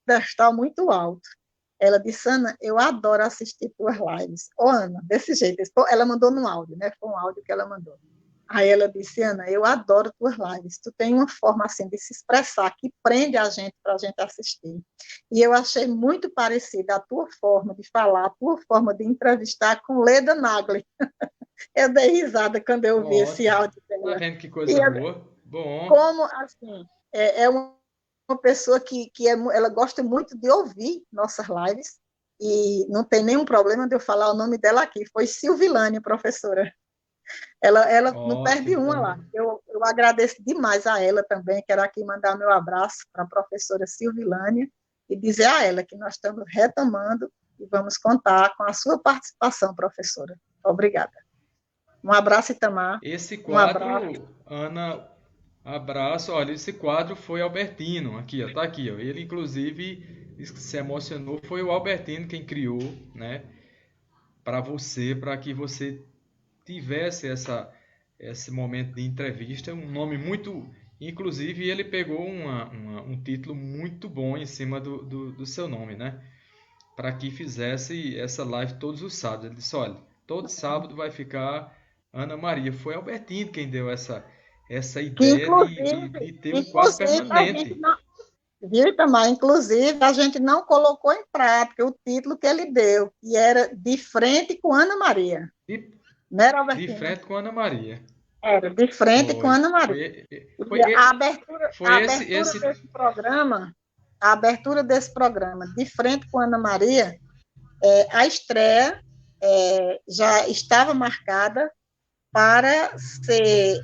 pedestal muito alto. Ela disse: Ana, eu adoro assistir tuas lives. Ô, Ana, desse jeito. Ela mandou no áudio, né? Foi um áudio que ela mandou. Aí ela disse: Ana, eu adoro tuas lives. Tu tem uma forma assim de se expressar que prende a gente para a gente assistir. E eu achei muito parecida a tua forma de falar, a tua forma de entrevistar com Leda Nagli. Eu dei risada quando eu vi esse Ótimo. áudio Tá dela. vendo que E coisa boa? Bom. como, assim, é uma pessoa que ela gosta muito de ouvir nossas lives, e não tem nenhum problema de eu falar o nome dela aqui. Foi Silvilânia, professora. Ela não perde Ótimo. uma Tá lá. vendo? Eu agradeço demais a ela também. Quero aqui mandar meu abraço para a professora Silvilânia e dizer a ela que nós estamos retomando e vamos contar com a sua participação, professora. Obrigada. Um abraço, Itamar. Esse Um abraço. quadro, Ana, abraço. Olha, esse quadro foi Albertino. Aqui, ó, tá aqui, ó. Ele, inclusive, se emocionou. Foi o Albertino quem criou, né? Para você, para que você tivesse esse momento de entrevista. Um nome muito. Inclusive, ele pegou um título muito bom em cima do seu nome, né? Para que fizesse essa live todos os sábados. Ele disse: olha, todo sábado vai ficar Ana Maria. Foi Albertino quem deu essa Que, ideia de ter um quadro a gente permanente. não, viu, Itamar? Inclusive, a gente não colocou em prática o título que ele deu, que era De Frente com Ana Maria. De, Não era, de Albertina? frente com Ana Maria. Era De Frente com Foi. Ana Maria. Foi, E foi esse. a abertura desse programa, De Frente com Ana Maria, a estreia já estava marcada para ser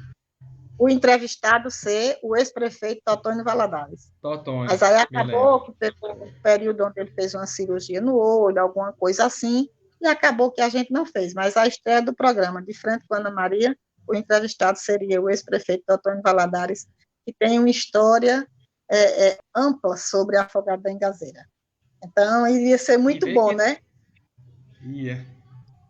o entrevistado ser o ex-prefeito Totônio Valadares. Totônio, Mas aí me lembro. acabou que pegou um período onde ele fez uma cirurgia no olho, alguma coisa assim, e acabou que a gente não fez. Mas a estreia do programa, De Frente com Ana Maria, o entrevistado seria o ex-prefeito Antônio Valadares, que tem uma história ampla sobre a Afogado da Engazeira. Então, iria ser E muito vê bom, que né? ia.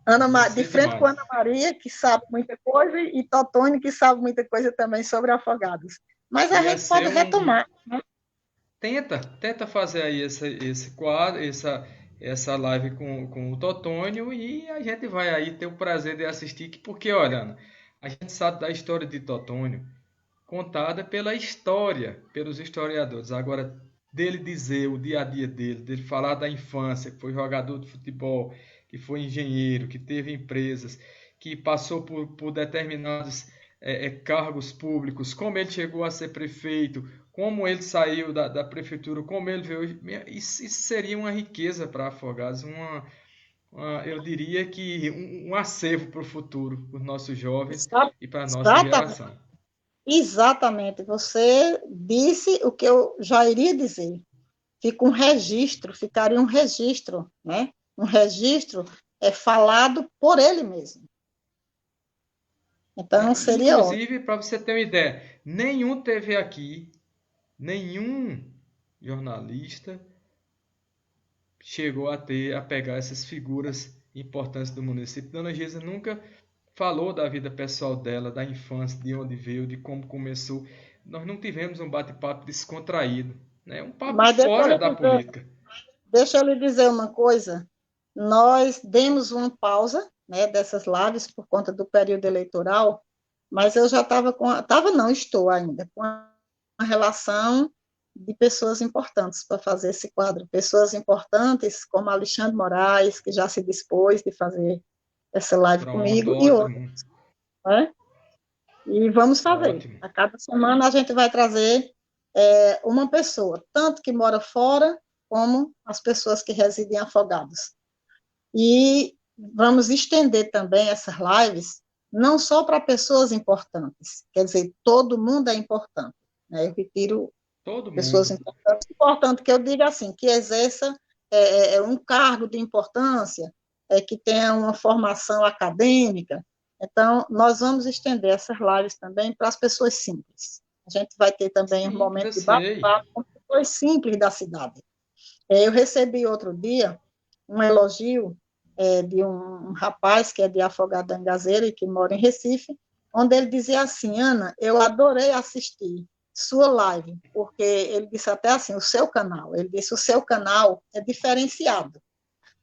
Ia De ser frente com demais. Ana Maria, que sabe muita coisa, e Totônio, que sabe muita coisa também sobre afogados. Mas a Ia gente pode ser retomar. tenta fazer aí esse quadro, essa live com o Totônio e a gente vai aí ter o prazer de assistir, porque olha, Ana, a gente sabe da história de Totônio contada pela história, pelos historiadores. Agora, dele dizer o dia a dia dele falar da infância, que foi jogador de futebol, que foi engenheiro, que teve empresas, que passou por determinados cargos públicos, como ele chegou a ser prefeito, como ele saiu da prefeitura, como ele veio hoje. Isso seria uma riqueza para Afogados, eu diria que um acervo para o futuro, para os nossos jovens e para a nossa Exatamente. geração. Exatamente. Você disse o que eu já iria dizer. Fica um registro, ficaria um registro, né? Um registro falado por ele mesmo. Então, seria ótimo. Inclusive, para você ter uma ideia, nenhum TV aqui, nenhum jornalista chegou a pegar essas figuras importantes do município. Dona Geisa nunca falou da vida pessoal dela, da infância, de onde veio, de como começou. Nós não tivemos um bate-papo descontraído. né? Um papo Mas fora da política. deixa eu lhe dizer uma coisa. Nós demos uma pausa, né, dessas lives por conta do período eleitoral, mas eu já estava não, estou ainda com uma relação de pessoas importantes para fazer esse quadro. Pessoas importantes como Alexandre Moraes, que já se dispôs de fazer essa live Pronto, comigo, e outros, ótimo, né? E vamos fazer. ótimo. A cada semana a gente vai trazer uma pessoa, tanto que mora fora, como as pessoas que residem em Afogados. E vamos estender também essas lives, não só para pessoas importantes, quer dizer, todo mundo é importante, né? Eu retiro Todo pessoas mundo. importantes. Importante que eu diga assim, que exerça um cargo de importância, que tenha uma formação acadêmica. Então, nós vamos estender essas lives também para as pessoas simples. A gente vai ter também um Simples, momento eu de sei. bate-papo com pessoas simples da cidade. Eu recebi outro dia um elogio de um rapaz que é de Afogado da Engazeira e que mora em Recife, onde ele dizia assim: Ana, eu adorei assistir sua live, porque ele disse até assim, o seu canal, ele disse, o seu canal é diferenciado,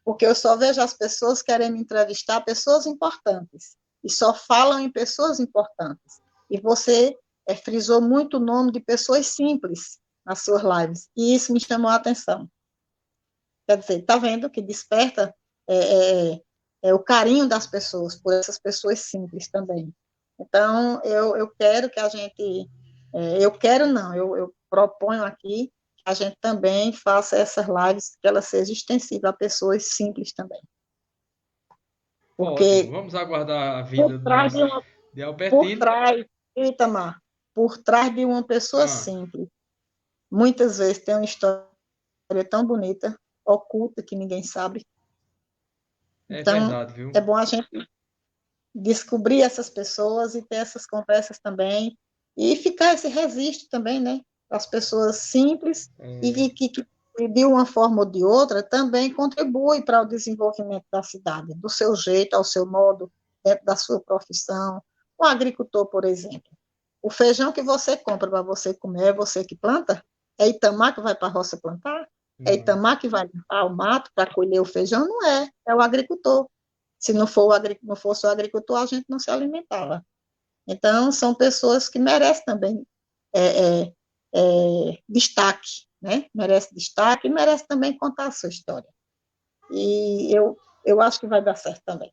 porque eu só vejo as pessoas querendo me entrevistar, pessoas importantes, e só falam em pessoas importantes. E você frisou muito o nome de pessoas simples nas suas lives, e isso me chamou a atenção. Quer dizer, está vendo que desperta é, o carinho das pessoas por essas pessoas simples também. Então, eu quero que a gente, eu quero não, eu proponho aqui que a gente também faça essas lives, que elas sejam extensivas a pessoas simples também. Ótimo. Porque Vamos aguardar a por vida do trás nosso de uma, de por Albertino. trás, Itamar, por trás de uma pessoa Ah, simples, muitas vezes tem uma história tão bonita, oculta, que ninguém sabe. é Então, verdade, viu? é bom a gente descobrir essas pessoas e ter essas conversas também, e ficar esse registro também, né? As pessoas simples e que, de uma forma ou de outra, também contribui para o desenvolvimento da cidade, do seu jeito, ao seu modo, dentro da sua profissão. O agricultor, por exemplo. O feijão que você compra para você comer, é você que planta? É Itamar que vai para a roça plantar? É Não. Itamar que vai limpar o mato para colher o feijão? Não é, é o agricultor. Se não, não fosse o agricultor, a gente não se alimentava. Então, são pessoas que merecem também é, é, destaque, né? Merece destaque e merece também contar a sua história. E eu acho que vai dar certo também.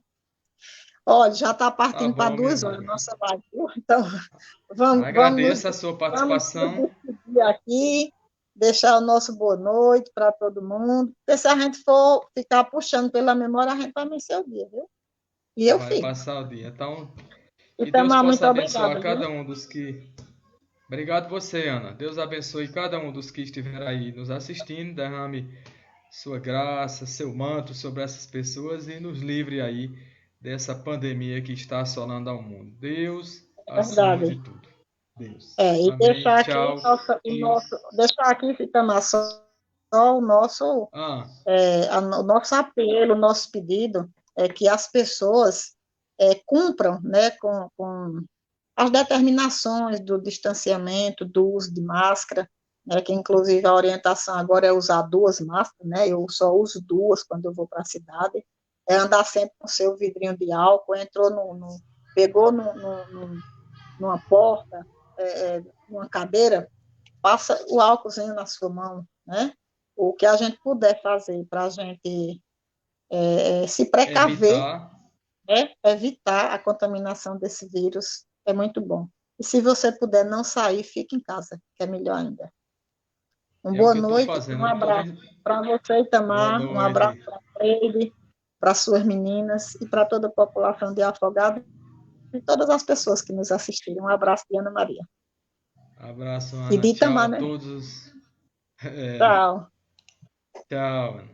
Olha, já está Tá partindo para bom, minha 2 horas a amiga. nossa live, viu? Então, Agradeço a sua vamos nos participação. despedir aqui, deixar o nosso boa noite para todo mundo, porque se a gente for ficar puxando pela memória, a gente vai vencer o dia, viu? E eu Vai fico. passar o dia. Então, que Deus Itamar, muito possa abençoar obrigada, viu? cada um dos que. Obrigado você, Ana. Deus abençoe cada um dos que estiver aí nos assistindo. Derrame sua graça, seu manto sobre essas pessoas e nos livre aí dessa pandemia que está assolando ao mundo. Deus É acima de verdade. tudo. Deus. E Amém. deixar aqui Tchau. deixar aqui, Itamar, só o nosso, Ah, o nosso apelo, o nosso pedido é que as pessoas cumpram, né, com as determinações do distanciamento, do uso de máscara, né, que inclusive a orientação agora é usar 2 máscaras, né, eu só uso 2 quando eu vou para a cidade, é andar sempre com seu vidrinho de álcool, entrou pegou numa porta, numa cadeira, passa o álcoolzinho na sua mão, né? O que a gente puder fazer para a gente se precaver, evitar. né? Evitar a contaminação desse vírus, é muito bom. E se você puder não sair, fique em casa, que é melhor ainda. Uma É o boa que eu estou noite, fazendo. um Eu tô abraço bem. para você, Boa Itamar, um abraço noite. para a Freire, para suas meninas e para toda a população de Afogados e todas as pessoas que nos assistiram. Um abraço de Ana Maria. Abraço, E Ana. de Tchau Itamar, a né? todos. É, Tchau. tchau, Ana.